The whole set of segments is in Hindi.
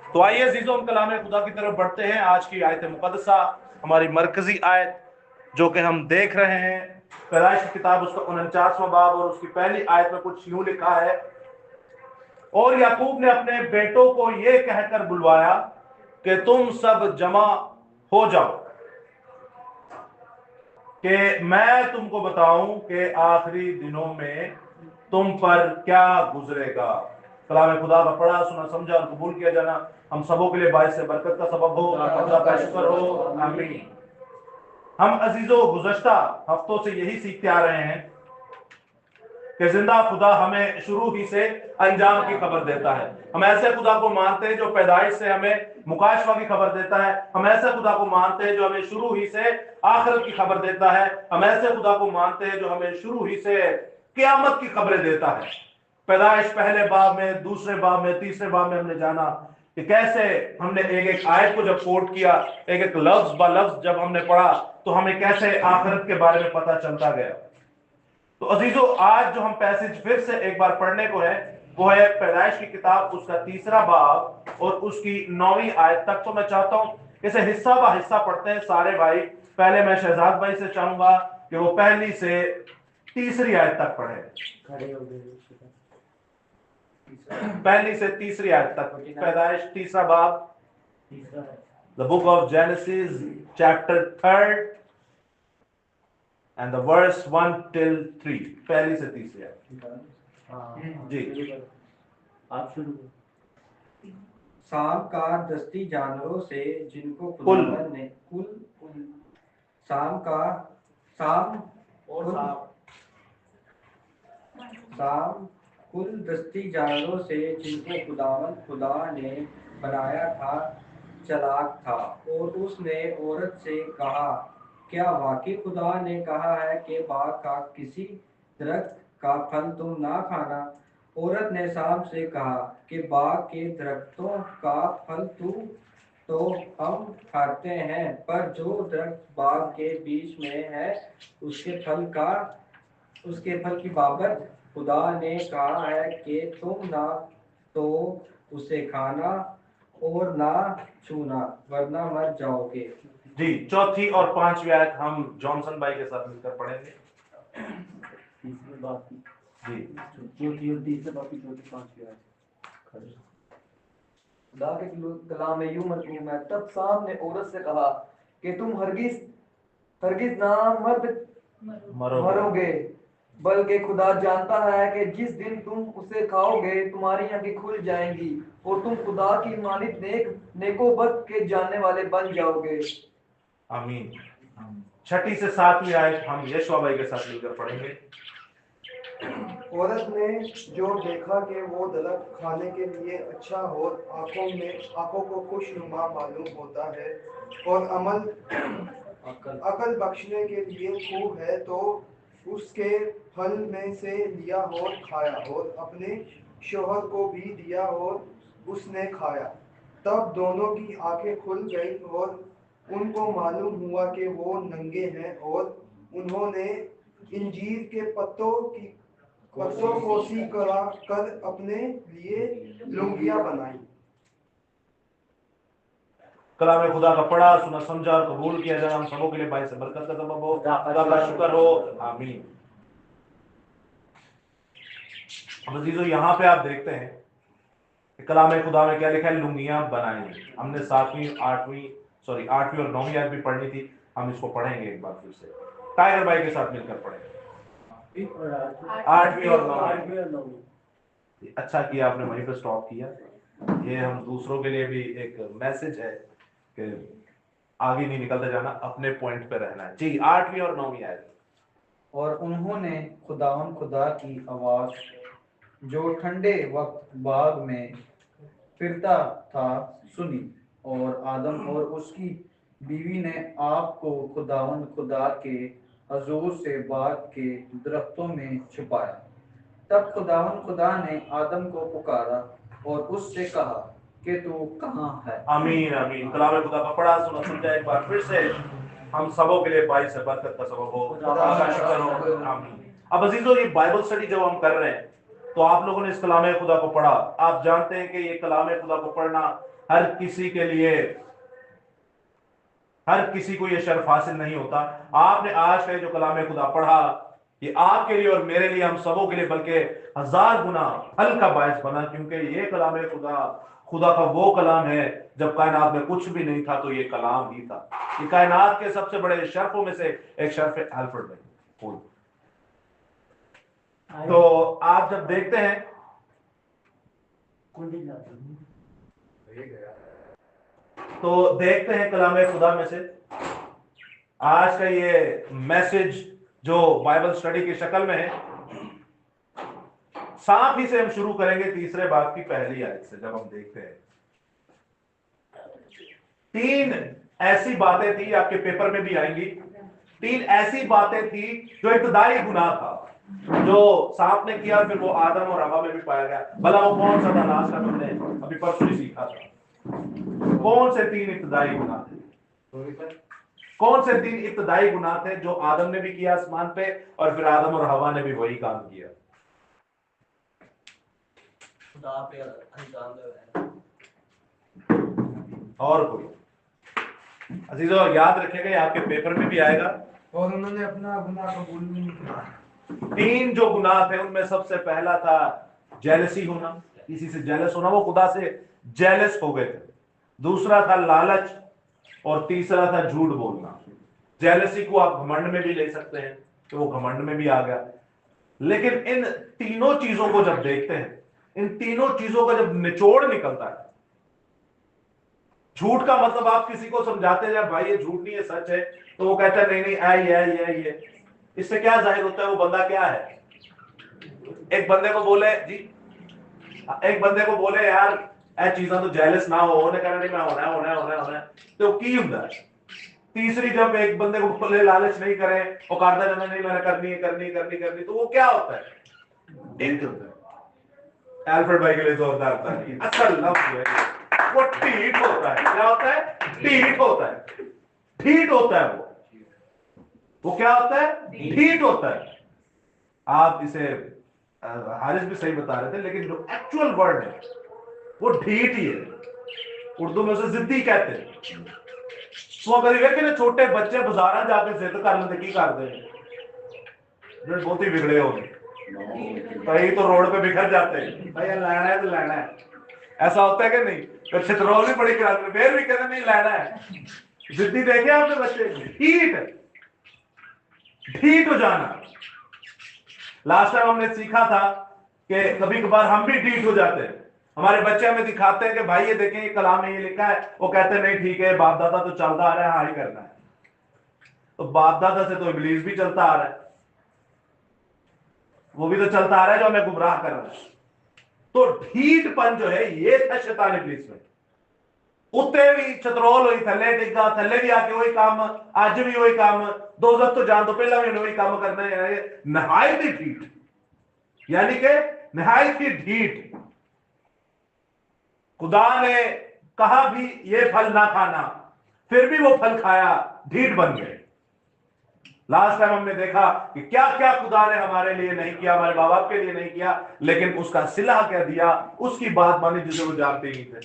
तो आइए अजीजों, हम कलाम खुदा की तरफ बढ़ते हैं। आज की आयत मुकद्दसा, हमारी मरकजी आयत जो कि हम देख रहे हैं, पैदाइश की किताब उसका 49वां बाब और उसकी पहली आयत में कुछ यूं लिखा है, और याकूब ने अपने बेटों को यह कहकर बुलवाया कि तुम सब जमा हो जाओ कि मैं तुमको बताऊं कि आखिरी दिनों में तुम पर क्या गुजरेगा। कलाम खुदा का पढ़ा, सुना, समझा और कबूल किया जाना हम सबों के लिए बाइस से बरकत का सबब हो। खुदा का शुक्र हो, आमीन। हम अजीजों गुज़श्ता हफ्तों से यही सीखते आ रहे हैं कि जिंदा खुदा हमें शुरू ही से अंजाम की खबर देता है। हम ऐसे खुदा को मानते हैं जो पैदाइश से हमें मुकाशवा की खबर देता है। हम ऐसे खुदा को मानते हैं जो हमें शुरू ही से आखिरत की खबर देता है। हम ऐसे खुदा को मानते हैं जो हमें शुरू ही से क़यामत की खबरें देता है। पैदाइश पहले बाब में, दूसरे बाब में, तीसरे बाब में हमने जाना कि कैसे हमने एक एक आयत को जब कोट किया, एक एक लफ्ज ब लफ्ज जब हमने पढ़ा, तो हमें कैसे आखिरत के बारे में पता चलता गया। तो अजीजों, आज जो हम पैसेज फिर से एक बार पढ़ने को है वो है पैदाइश की किताब उसका 3रा बाब और उसकी 9वीं आयत तक। तो मैं चाहता हूं इसे हिस्सा ब हिस्सा पढ़ते हैं सारे भाई। पहले मैं शहजाद भाई से चाहूंगा कि वो पहली से 3री आयत तक पढ़े। पहली से 3री आयत तक पैदाइश 3रा बाब, the book of genesis chapter 3 and the verse 1 till 3, पहली से 3री आयत। जी आप शुरू। शाम का दस्ती जानवरों से जिनको कुल खुदावन ने शाम कुल दस्ती जानवरों से जिनको खुदावन खुदा ने बनाया था चालाक था, और उसने औरत से कहा, क्या वाकई खुदा ने कहा है कि बाग का किसी दरख्त का फल तुम ना खाना? औरत ने शाम से कहा कि बाग के दरख्तों का फल तो हम खाते हैं, पर जो दरख्त बाग के बीच में है उसके फल की बाबत खुदा ने कहा है कि तुम ना तो उसे खाना और ना छूना, वरना मर जाओगे। जी, चौथी और 5वीं आयत हम जॉनसन भाई के साथ मिलकर पढ़ेंगे। तीसरी बात जी, चौथी और तीसरी बात की चौथी 5वीं आयत। खुदा के कलाम में यूं मरकूम है, तब शाम ने औरत से कहा कि तुम हरगिज ना मरोगे, बल्कि खुदा जानता है कि जिस दिन तुम उसे खाओगे तुम्हारी आंखें खुल जाएंगी और तुम खुदा की मानित नेको-बद के जानने वाले बन जाओगे। आमीन। 6ठी से 7वीं आयत हम यशवा भाई के साथ मिलकर पढ़ेंगे। औरत ने जो देखा कि वो दरख्त खाने के लिए अच्छा और आंखों को खुशनुमा मालूम होता है और अकल बख्शने के लिए खूब है, तो उसके फल में से लिया और खाया और अपने शौहर को भी दिया और उसने खाया। तब दोनों की आंखें खुल गई और उनको मालूम हुआ कि वो नंगे हैं, और उन्होंने इंजीर के पत्तों को सी कर अपने लिए लुंगियां बनाई। कलाम खुदा का पढ़ा, सुना, समझा और कबूल किया जाना हम सबों के लिए बाइस से बरकत का सबब हो। खुदा का शुक्र हो, आमीन। अजीजों, यहाँ पे आप देखते हैं कि कलाम खुदा में क्या लिखा है, लुंगियां बनाई। हमने 8वीं और 9वीं आयत भी पढ़नी थी, हम इसको पढ़ेंगे एक बार फिर से। टाइगर भाई के साथ मिलकर पढ़ेंगे 8वीं और 9वीं। अच्छा किया आपने वहीं पे स्टॉप किया। ये हम दूसरों के लिए भी एक मैसेज है कि आगे नहीं निकलते जाना, अपने पॉइंट पे रहना है। जी, 8वीं और 9वीं आयत। और उन्होंने खुदा की आवाज जो ठंडे वक्त बाग में फिरता था सुनी, और आदम और उसकी बीवी ने आपको खुदा के हजूर से बाग के दरख्तों में छुपाया। तब खुदा ने आदम को पुकारा और उससे कहा कि तू कहाँ है। आमीन, आमीन। कलाम खुदा का पढ़ा, सुना, समझा एक बार फिर से हम सबों के लिए बाइस से बरकत का सबब हो। खुदा का शुक्र हो, आमीन। अब अजीजों, ये बाइबल स्टडी जब हम कर रहे हैं तो आप लोगों ने इस कलाम खुदा को पढ़ा, आप जानते हैं कि ये कलाम खुदा को पढ़ना हर किसी के लिए, हर किसी को ये शर्फ हासिल नहीं होता। आपने आज का जो कलाम खुदा पढ़ा, ये आपके लिए और मेरे लिए, हम सबों के लिए, बल्कि 1000 गुना फल का बायस बना, क्योंकि ये कलाम खुदा खुदा का वो कलाम है, जब कायनात में कुछ भी नहीं था तो ये कलाम ही था। ये कायनात के सबसे बड़े शर्फों में से एक शर्फ है अल्फ्रेड भाई। तो आप जब देखते हैं, तो देखते हैं कलाम खुदा में से आज का ये मैसेज जो बाइबल स्टडी की शक्ल में है, साफ ही से हम शुरू करेंगे तीसरे बाब की पहली आयत से। जब हम देखते हैं 3 ऐसी बातें थी, आपके पेपर में भी आएंगी, 3 ऐसी बातें थी जो इब्तदाई गुनाह था, जो सांप ने किया, फिर वो आदम और हवा में भी पाया गया। भला वो कौन सा था? लास्ट टाइम हमने अभी परसों ही सीखा था। कौन से 3 इब्तदाई गुनाह थे? कौन से 3 इब्तदाई गुनाह थे जो आदम ने भी किया आसमान पे, और फिर आदम और हवा ने भी वही काम किया? और कोई? अजीजों याद रखेगा, आपके पेपर में भी आएगा। और उन्होंने अपना गुनाह कबूल भी नहीं किया। 3 जो गुनाह थे उनमें सबसे पहला था जेलसी होना, किसी से जेलस होना, वो खुदा से जेलस हो गए थे। दूसरा था लालच, और तीसरा था झूठ बोलना। जेलसी को आप घमंड में भी ले सकते हैं, तो वो घमंड में भी आ गया। लेकिन इन तीनों चीजों को जब देखते हैं, इन तीनों चीजों का जब निचोड़ निकलता है, झूठ का मतलब आप किसी को समझाते हैं भाई ये झूठ नहीं है, सच है, तो वो कहता है नहीं नहीं ये इससे क्या जाहिर होता है वो बंदा क्या है? एक बंदे को बोले जी, एक बंदे को बोले यार ए चीजा तो जेलस ना हो, उन्हें कहना नहीं मैं होना है, तो की हुंदा है। तीसरी जब एक बंदे को बोले लालच नहीं करे, वो करता जाना नहीं मैंने करनी, तो वो क्या होता है? ढीठ होता है। अल्फ्रेड भाई के लिए जोरदार ताली। असल लफ्ज है वो ढीठ होता है। क्या होता है? ढीठ होता है। ढीठ होता है वो क्या होता है? ढीठ होता है। आप इसे हारिस भी सही बता रहे थे, लेकिन जो एक्चुअल वर्ड है वो ढीठ ही है। उर्दू में उसे जिद्दी कहते हैं। तो कभी वेखे ना छोटे बच्चे बाजारा जाके जिद कर लेते, की करते हैं बहुत ही बिगड़े हो गए, कई तो रोड पे बिखर जाते हैं, भाई लेना है तो लेना है, ऐसा होता है कि नहीं? फिर छितरौल भी बड़ी कराते, फिर भी कहते नहीं लेना है। जिद्दी देखे आपने बच्चे? ढीठ हो जाना। लास्ट टाइम हमने सीखा था कि कभी कभार हम भी ढीठ हो जाते हैं। हमारे बच्चे हमें दिखाते हैं कि भाई ये देखें ये कलाम में ये लिखा है, वो कहते हैं नहीं ठीक है, बाप दादा तो चलता आ रहा है, हाँ ही करना है। तो बाप दादा से तो इब्लीस भी चलता आ रहा है, वो भी तो चलता आ रहा है जो हमें गुमराह कर रहा है। तो ढीठपन जो है ये था शैतान इब्लीस में। उत्ते भी चतरोल हुई, थले डिग्गा, थले भी आके वही काम, आज भी वही काम, दोजख तो जान तो पहला भी वही काम करना है। नहायत ही ढीठ, यानी कि नहायत ही ढीठ। खुदा ने कहा भी ये फल ना खाना, फिर भी वो फल खाया, ढीठ बन गए। लास्ट टाइम हमने देखा कि क्या क्या खुदा ने हमारे लिए नहीं किया, हमारे माँ बाप के लिए नहीं किया, लेकिन उसका सिला क्या दिया, उसकी बात मानी जिसे वो जानते ही थे,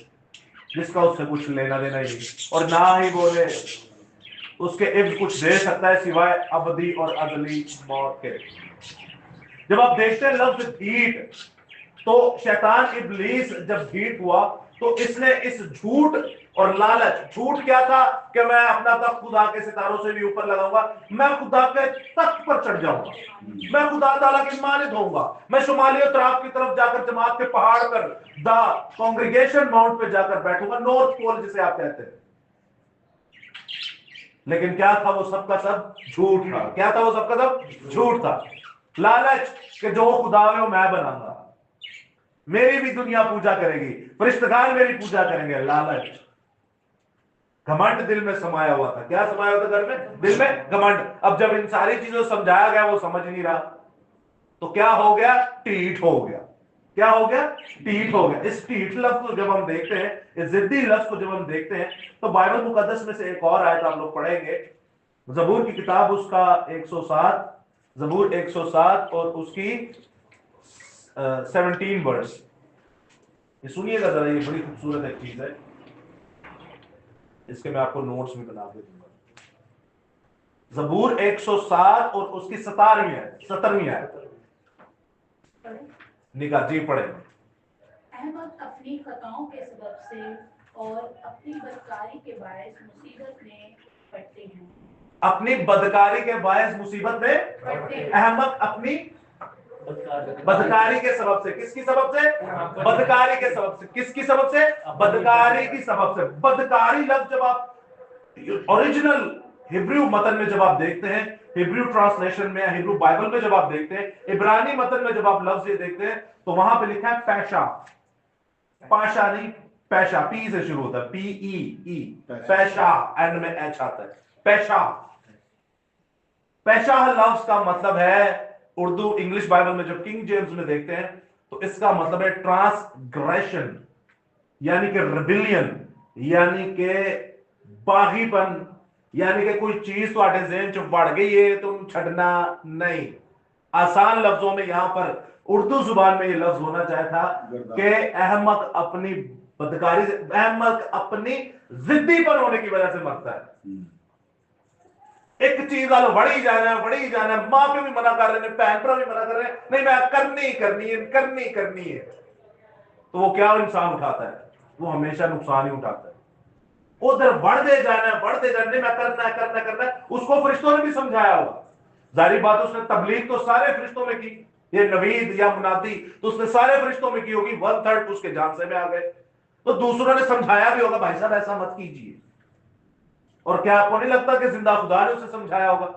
जिसका उससे कुछ लेना देना ही नहीं, और ना ही बोले उसके इब्द कुछ दे सकता है सिवाय अबदी और अगली मौत के। जब आप देखते हैं लफ्ज ढीठ, तो शैतान इब्लीस जब ढीठ हुआ तो इसने इस झूठ और लालच, झूठ क्या था कि मैं अपना तख्त खुदा के सितारों से भी ऊपर लगाऊंगा, मैं खुदा के तख्त पर चढ़ जाऊंगा, मैं खुदा ताला की मानित होऊंगा, मैं शुमाली और तराफ की तरफ जाकर जमात के पहाड़ पर द कांग्रीगेशन माउंट पे जाकर बैठूंगा, नॉर्थ पोल जिसे आप कहते हैं। लेकिन क्या था वो सबका सब झूठ था। क्या था वो सबका सब झूठ था। लालच कि जो खुदा है वो मैं बनाऊंगा, मेरी भी दुनिया पूजा करेगी, फरिश्तेगान मेरी पूजा करेंगे। लालच, घमंड दिल में समाया हुआ था। क्या समाया हुआ था घर में? दिल में घमंड। अब जब इन सारी चीजों समझाया गया वो समझ नहीं रहा, तो क्या हो गया? ढीठ हो गया। क्या हो गया? ढीठ हो गया। इस ढीठ लफ्ज को जब हम देखते हैं, इस जिद्दी लफ्ज को जब हम देखते हैं, तो बाइबल मुकद्दस में से एक और आयत आप लोग पढ़ेंगे, जबूर की किताब उसका 107, जबूर 107 और उसकी 17 वर्ड्स, ये सुनिएगा जरा, ये बड़ी खूबसूरत एक चीज है, इसके मैं आपको नोट्स भी बना के दूंगा। ज़बूर 107 और उसकी 17वीं आयत। निकाह जी पढ़े। अहमद अपनी खताओं के सबब से और अपनी बदकारी के बायस मुसीबत में पड़ते हैं। अपनी बदकारी के बायस मुसीबत में पड़ते हैं। अहमद अपनी बदकारी के सबब से, किसकी सबब से? बदकारी के सबब से। किसकी सबब से? बदकारी की सबब से। बदकारी लफ्ज जब आप ओरिजिनल हिब्रू मतन में जब आप देखते हैं, हिब्रू ट्रांसलेशन में, हिब्रू बाइबल में जब आप देखते हैं, इब्रानी मतन में जब आप लफ्ज ये देखते हैं, तो वहां पे लिखा है पैशा। पाशा नहीं, पैशा, पी से शुरू होता है, PEE, पैशा, एंड में एच आता है, पैशा। पैशा लफ्ज का मतलब है, उर्दू इंग्लिश बाइबल में जब किंग जेम्स में देखते हैं तो इसका मतलब है ट्रांसग्रेशन, यानी कि रिबिलियन, यानी कि बागीपन, यानी कि कोई चीज तो जेहन च बढ़ गई है, तुम छड़ना नहीं। आसान लफ्जों में यहां पर उर्दू जुबान में ये लफ्ज होना चाहिए था कि अहमद अपनी बदकारी से, अहमद अपनी जिद्दीपन होने की वजह से मरता है। एक चीज आलो बड़ी जाना है, मां पे भी मना कर रहे हैं, बहन पर भी मना कर रहे हैं, नहीं मैं करनी है, तो वो क्या इंसान उठाता है? वो हमेशा नुकसान ही उठाता है। उधर बढ़ते जाना है, नहीं मैं करना है। उसको फरिश्तों ने भी समझाया होगा, जाहिर बात उसने तबलीग तो सारे फरिश्तों में की, ये नवीद या मुनादी तो उसने सारे फरिश्तों में की होगी, 1/3 उसके जानसे में आ गए, तो दूसरों ने समझाया भी होगा, भाई साहब ऐसा मत कीजिए। और क्या आपको नहीं लगता कि जिंदा खुदा ने उसे समझाया होगा?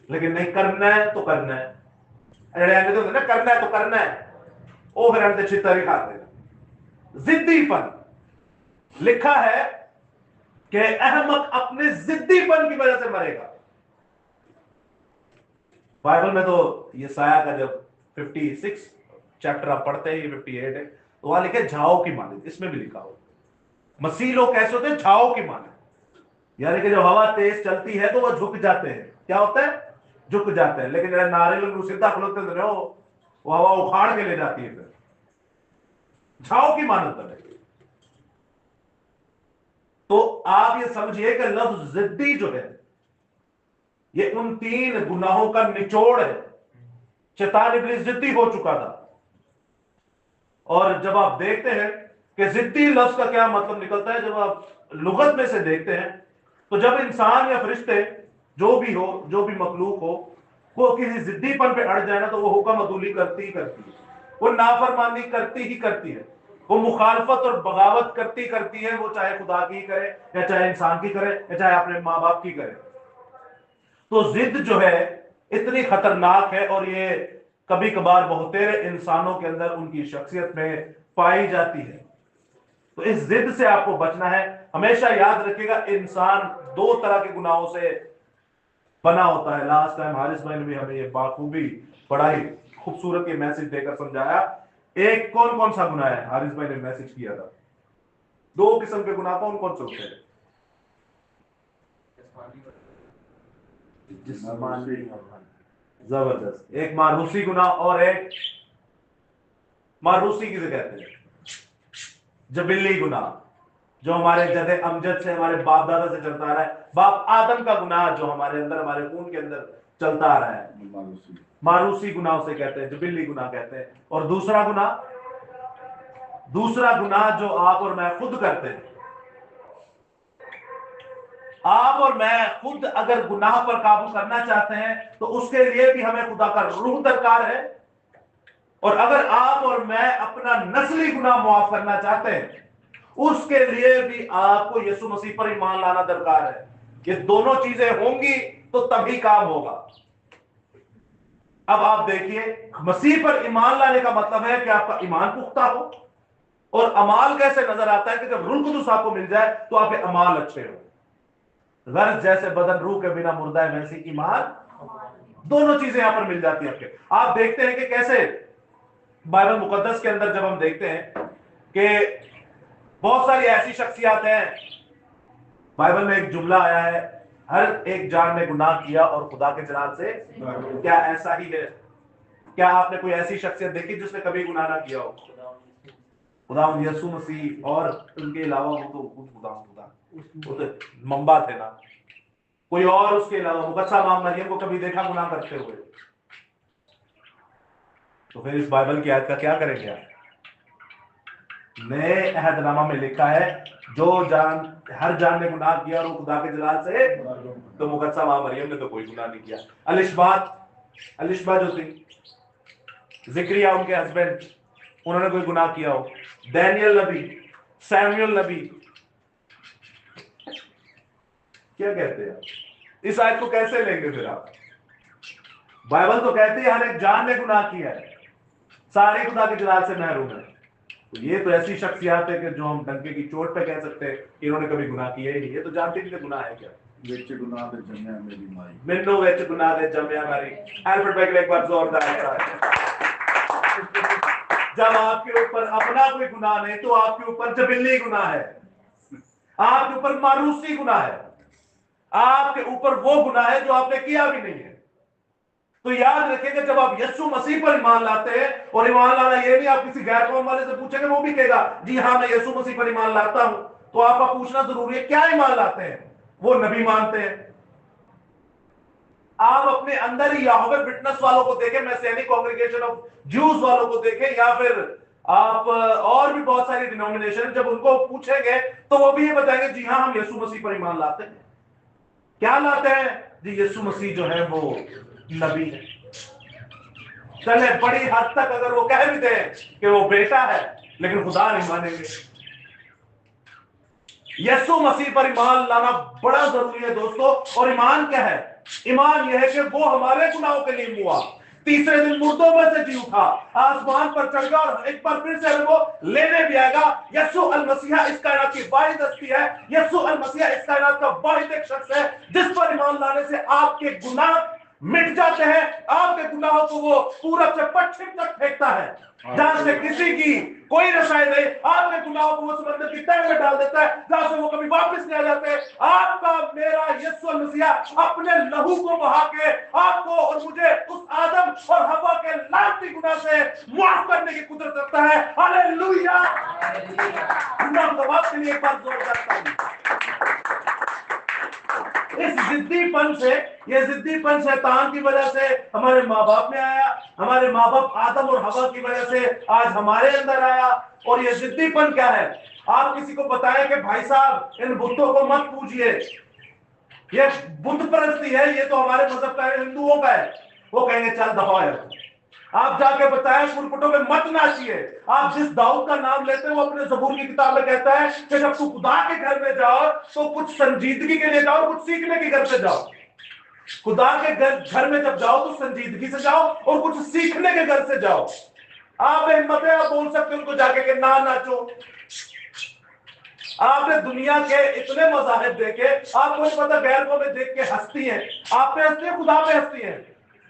लेकिन नहीं, करना है तो करना है, ना करना है तो करना है, वो फिर अंत छितर ही खाते। जिद्दीपन लिखा है कि अहमद अपने जिद्दीपन की वजह से मरेगा। बाइबल में तो ये साया का जब 56 चैप्टर आप पढ़ते हैं, ये 58 है, तो वहां लिखे झाओ की माने, इसमें भी लिखा हो मसीह लोग कैसे होते हैं? झाओ की माने, यानी कि जब हवा तेज चलती है तो वो झुक जाते हैं। क्या होता है? झुक जाते हैं। लेकिन जरा नारियल सीधा खलोते तो वो हवा उखाड़ के ले जाती है। फिर झाओ की मानत है। तो आप ये समझिए कि लफ्ज जिद्दी जो है, ये उन 3 गुनाहों का निचोड़ है। शैतान इब्लीस जिद्दी हो चुका था। और जब आप देखते हैं कि जिद्दी लफ्ज का क्या मतलब निकलता है, जब आप लुगत में से देखते हैं, तो जब इंसान या फरिश्ते जो भी हो, जो भी मखलूक हो, वो किसी जिद्दीपन पे अड़ जाए ना, तो वो हुक्म अदूली करती ही करती है, वो नाफरमानी करती ही करती है, वो मुखालफत और बगावत करती है, वो चाहे खुदा की करे या चाहे इंसान की करे या चाहे अपने माँ बाप की करे। तो जिद जो है इतनी खतरनाक है, और ये कभी कभार बहुतेरे इंसानों के अंदर उनकी शख्सियत में पाई जाती है। तो इस जिद से आपको बचना है। हमेशा याद रखिएगा, इंसान 2 तरह के गुनाहों से बना होता है। लास्ट टाइम हारिस भाई ने भी हमें ये बाखूबी बड़ा ही खूबसूरत ये मैसेज देकर समझाया। एक कौन कौन सा गुनाह है? हारिस भाई ने मैसेज किया था 2 किस्म के गुनाह कौन कौन से होते हैं? जबरदस्त। एक मारूसी गुनाह और एक मारूसी किसे कहते हैं? जबिल्ली गुनाह, जो हमारे जद अमजद से, हमारे बाप दादा से चलता आ रहा है। बाप आदम का गुनाह जो हमारे अंदर, हमारे खून के अंदर चलता आ रहा है, मारूसी गुनाह उसे कहते हैं, जबिल्ली गुनाह कहते हैं। और दूसरा गुनाह जो आप और मैं खुद करते हैं। आप और मैं खुद अगर गुनाह पर काबू करना चाहते हैं तो उसके लिए भी हमें खुदा का रूह दरकार है। और अगर आप और मैं अपना नस्ली गुनाह माफ करना चाहते हैं, उसके लिए भी आपको यीशु मसीह पर ईमान लाना दरकार है। ये दोनों चीजें होंगी तो तभी काम होगा। अब आप देखिए, मसीह पर ईमान लाने का मतलब है कि आपका ईमान पुख्ता हो। और अमाल कैसे नजर आता है कि जब रूह कुदूस आपको मिल जाए तो आपके अमाल अच्छे हो। गर्ज जैसे बदन रूह के बिना मुर्दा है, वैसी ईमान, दोनों चीजें यहां पर मिल जाती है आपके। आप देखते हैं कि कैसे बाइबल मुकद्दस के अंदर जब हम देखते हैं कि बहुत सारी ऐसी शख्सियात हैं, बाइबल में एक जुमला आया है, हर एक जान ने गुनाह किया और खुदा के जलाल से, क्या ऐसा ही है? क्या आपने कोई ऐसी शख्सियत देखी जिसने कभी गुनाह ना किया हो? खुदावंद यीशु मसीह और उनके अलावा वो तो मम्बा थे ना, कोई और उसके अलावा मुकद्दसा मां मरियम को कभी देखा गुनाह करते हुए? तो फिर इस बाइबल की आयत का क्या करेंगे आप? नए अहदनामा में लिखा है हर जान ने गुनाह किया और वो खुदा के जलाल से, तो मुकद्दसा मां मरियम ने तो कोई गुनाह नहीं किया। अलिशबा जो थी, जिक्रिया उनके हस्बैंड, उन्होंने कोई गुनाह किया हो? डैनियल नबी, सैमुअल नबी, क्या कहते हैं? इस आयत को कैसे लेंगे फिर आप? बाइबल तो कहती है हर एक जान ने गुनाह किया है, सारे खुदा के जलाल से महरूम है। तो ये तो ऐसी शख्सियत है कि जो हम डंके की चोट पे कह सकते हैं कि इन्होंने कभी गुनाह किया ही नहीं। ये तो जानते हैं कि गुनाह है क्या। ਵਿੱਚ ਗੁਨਾਹ ਦੇ ਜੰਮਿਆ ਮੇਰੀ ਮਾਈ, मिन्नो विच गुनाह दे जम्मिया मारी। अल्फ्रेड बेकले एक बार जोरदार सा है। जब आपके ऊपर अपना कोई गुनाह नहीं तो आपके ऊपर जबिल्ली गुनाह है, आपके ऊपर मारूसी गुनाह है, आपके ऊपर वो गुनाह है जो आपने किया भी नहीं है। तो याद रखिएगा, जब आप यीशु मसीह पर ईमान लाते हैं, और ईमान लाना ये नहीं आप किसी गैर कौम वाले से पूछेंगे वो भी कहेगा जी हाँ मैं यीशु मसीह पर ईमान लाता हूं, तो आपका पूछना जरूरी है क्या ईमान लाते हैं? वो नबी मानते हैं? आप अपने अंदर ही यहोवा विटनेस वालों को देखें, मैसेनिक कांग्रीगेशन ऑफ ज्यूज वालों को देखें, या फिर आप और भी बहुत सारी डिनोमिनेशन, जब उनको पूछेंगे तो वो भी ये बताएंगे जी हाँ हम यीशु मसीह पर ईमान लाते हैं। क्या लाते हैं जी? यीशु मसीह जो है वो नबी है। चले बड़ी हद तक अगर वो कह भी दे कि वो बेटा है, लेकिन खुदा नहीं मानेंगे। यीशु मसीह पर ईमान लाना बड़ा जरूरी है दोस्तों। और ईमान क्या है? ईमान यह है कि वो हमारे गुनाहों के लिए हुआ, तीसरे दिन मुर्दों में से जी उठा, आसमान पर चढ़ गया और एक बार फिर से वो लेने भी आएगा। यीशु अल मसीहा इस कायनात की वाहिद हस्ती है। यीशु अल मसीहा इस कायनात का वाहिद एक शख्स है जिस पर ईमान लाने से आपके गुनाह मिट जाते हैं। आपके गुनाहों को वो पूरब से पश्चिम तक फेंकता है, जहां से किसी की कोई रसाई नहीं। आपके गुनाहों को वो समंदर की तह में डाल देता है, जहां से वो कभी वापस नहीं आ जाते। आपका मेरा यीशु मसीहा अपने लहू को बहा के आपको और मुझे उस आदम और हवा के लानती गुनाह से माफ करने की कुदरत रखता है। हालेलुया! गुनाह गवाह के लिए एक बार जोर करता हूं। इस जिद्दीपन से, ये जिद्दीपन शैतान की वजह से हमारे माँ बाप में आया, हमारे माँ बाप आदम और हवा की वजह से आज हमारे अंदर आया। और ये जिद्दीपन क्या है? आप किसी को बताएं कि भाई साहब इन बुतों को मत पूजिए, ये बुत परस्ती है, ये तो हमारे मजहब का है, हिंदुओं का है, वो कहेंगे चल दफा है। आप जाके बताएं पुरपुटों में मत नाचिए। आप जिस दाऊद का नाम लेते हैं वो अपने ज़बूर की किताब में कहता है कि जब तू खुदा के घर में जाओ तो कुछ संजीदगी के लिए जाओ, कुछ सीखने के घर से जाओ। खुदा के घर में जब जाओ तो संजीदगी से जाओ और कुछ सीखने के घर से जाओ। आप हिम्मत है, आप बोल सकते हो उनको जाके कि ना नाचो। आपने दुनिया के इतने मज़ाहिब देखे, आपको नहीं पता गैर को में देख के हंसती हैं। आप पे हंसती है, खुदा पे हंसती है।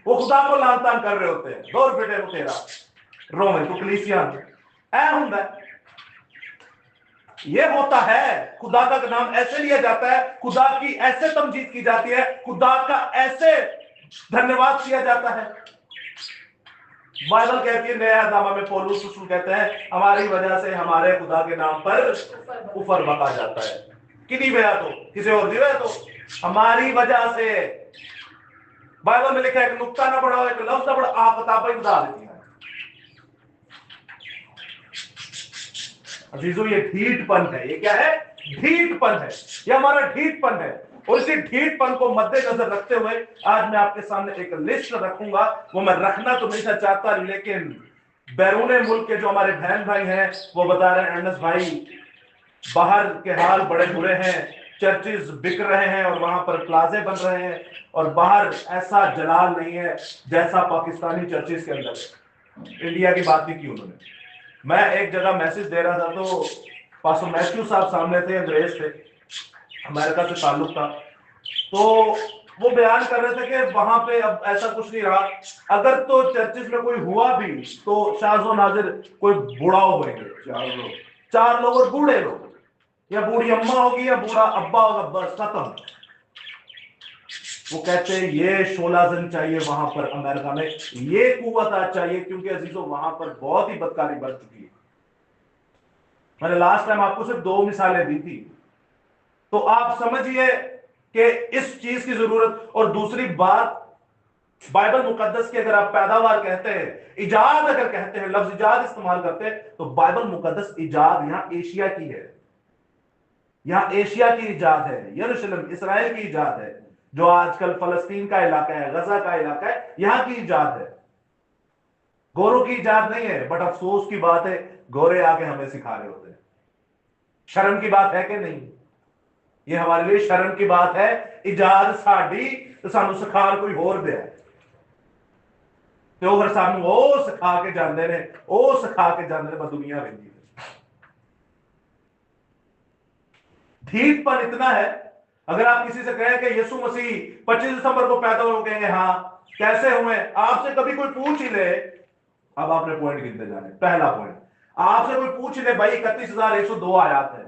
वो खुदा को लान तान कर रहे होते हैं, दो बेटे को तेरा रोमे तो कलीसिया ऐ हुंदा है। ये होता है, खुदा का नाम ऐसे लिया जाता है, खुदा की ऐसे तमजीद की जाती है, खुदा का ऐसे धन्यवाद किया जाता है। बाइबल कहती है, नया दामा में पौलुस रसूल कहते हैं हमारी वजह से हमारे खुदा के नाम पर कुफर बका जाता है। किन्हीं वजह तो, किसी और की वजह तो, हमारी वजह से। बाइबल में लिखा है एक नुक्ता ना बढ़ाओ, एक लफ्ज ना बढ़ाओ, आप किताबें बता देती है। अजीजों ये ढीठपन है। ये क्या है? ढीठपन है। ये हमारा ढीठपन है। और इसी ढीठपन को मद्देनजर रखते हुए आज मैं आपके सामने एक लिस्ट रखूंगा। वो मैं रखना तो नहीं चाहता, लेकिन बैरून मुल्क के जो हमारे बहन भाई हैं वो बता रहे हैं अनस भाई बाहर के हाल बड़े बुरे हैं, चर्चेस बिक रहे हैं और वहां पर प्लाजे बन रहे हैं और बाहर ऐसा जलाल नहीं है जैसा पाकिस्तानी चर्चेस के अंदर। इंडिया की बात नहीं की उन्होंने। मैं एक जगह मैसेज दे रहा था तो पास्टर मैथ्यू साहब सामने थे, अंग्रेज थे, अमेरिका से ताल्लुक था, तो वो बयान कर रहे थे कि वहां पे अब ऐसा कुछ नहीं रहा। अगर तो चर्चेस में कोई हुआ भी तो शाज़ो नाजिर कोई बूढ़ा होंगे, चार लोग और बूढ़े लोग, या बूढ़ी अम्मा होगी या बूढ़ा अब्बा होगा, बस खत्म। वो कहते हैं ये शोलाजन चाहिए वहां पर अमेरिका में, ये कुव्वत आज चाहिए, क्योंकि अजीजों वहां पर बहुत ही बदकारी बढ़ चुकी है। मैंने लास्ट टाइम आपको सिर्फ 2 मिसालें दी थी, तो आप समझिए कि इस चीज की जरूरत। और दूसरी बात, बाइबल मुकद्दस की अगर आप पैदावार कहते हैं, इजाद अगर कहते हैं, लफ्ज इजाद इस्तेमाल करते हैं, तो बाइबल मुकद्दस इजाद यहां एशिया की है, यहां एशिया की इजाद है, यरूशलेम इसराइल की इजाद है, जो आजकल फलस्तीन का इलाका है, गजा का इलाका है, यहां की इजाद है, गोरों की इजाद नहीं है। बट अफसोस की बात है, गोरे आके हमें सिखा रहे होते हैं। शर्म की बात है कि नहीं? ये हमारे लिए शर्म की बात है। इजाद साडी तो सानू सिखार कोई होर दे, तो फिर सानू ओ सिखा के जाते ने, ओ सिखा के जाते ने, दुनिया वेंदी ठीकपन इतना है। अगर आप किसी से कहें कि यीशु मसीह 25 दिसंबर को पैदा हो, कहेंगे हाँ कैसे हुए। आपसे कभी कोई पूछ ही ले, अब आपने पॉइंट गिनते जाने। पहला पॉइंट, आपसे कोई पूछ ले भाई 31,102 आयात है।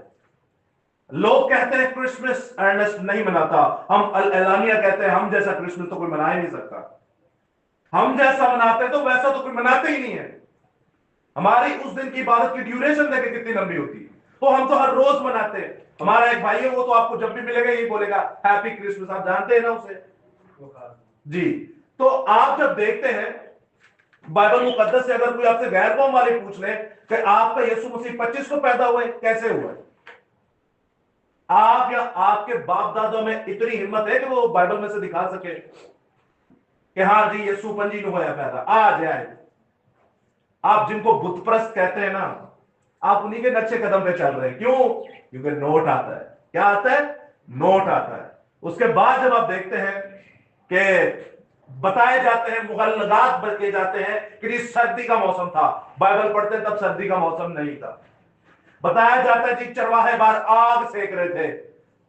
लोग कहते हैं क्रिसमस अर्नेस्ट नहीं मनाता, हम अल एलानिया कहते हैं हम जैसा क्रिसमस तो कोई मना ही नहीं सकता। हम जैसा मनाते हैं तो वैसा तो कोई मनाते ही नहीं है। हमारी उस दिन की इबादत की ड्यूरेशन देखें कितनी लंबी होती है, तो हम तो हर रोज मनाते हैं। हमारा एक भाई है, वो तो आपको जब भी मिलेगा यही बोलेगा हैप्पी क्रिसमस, आप जानते हैं ना उसे जी। तो आप जब देखते हैं बाइबल मुकद्दस से, अगर कोई आपसे गैर कौम वाले पूछ ले कि आपका यीशु मसीह 25 को पैदा हुए, कैसे हुआ, आप या आपके बाप दादा में इतनी हिम्मत है कि वो बाइबल में से दिखा सके कि हाँ जी यीशु 25 को होया पैदा, आ जाए। आप जिनको बुतप्रस्त कहते हैं ना, आप उन्हीं के नक्शे कदम पे चल रहे हैं। क्यों? क्योंकि नोट आता है। क्या आता है? नोट आता है। उसके बाद जब आप देखते हैं कि बताए जाते हैं, मुगल्लगात बरके जाते हैं कि सर्दी का मौसम था, बाइबल पढ़ते हैं तब सर्दी का मौसम नहीं था। बताया जाता है जी चरवाहे बार आग सेक रहे थे,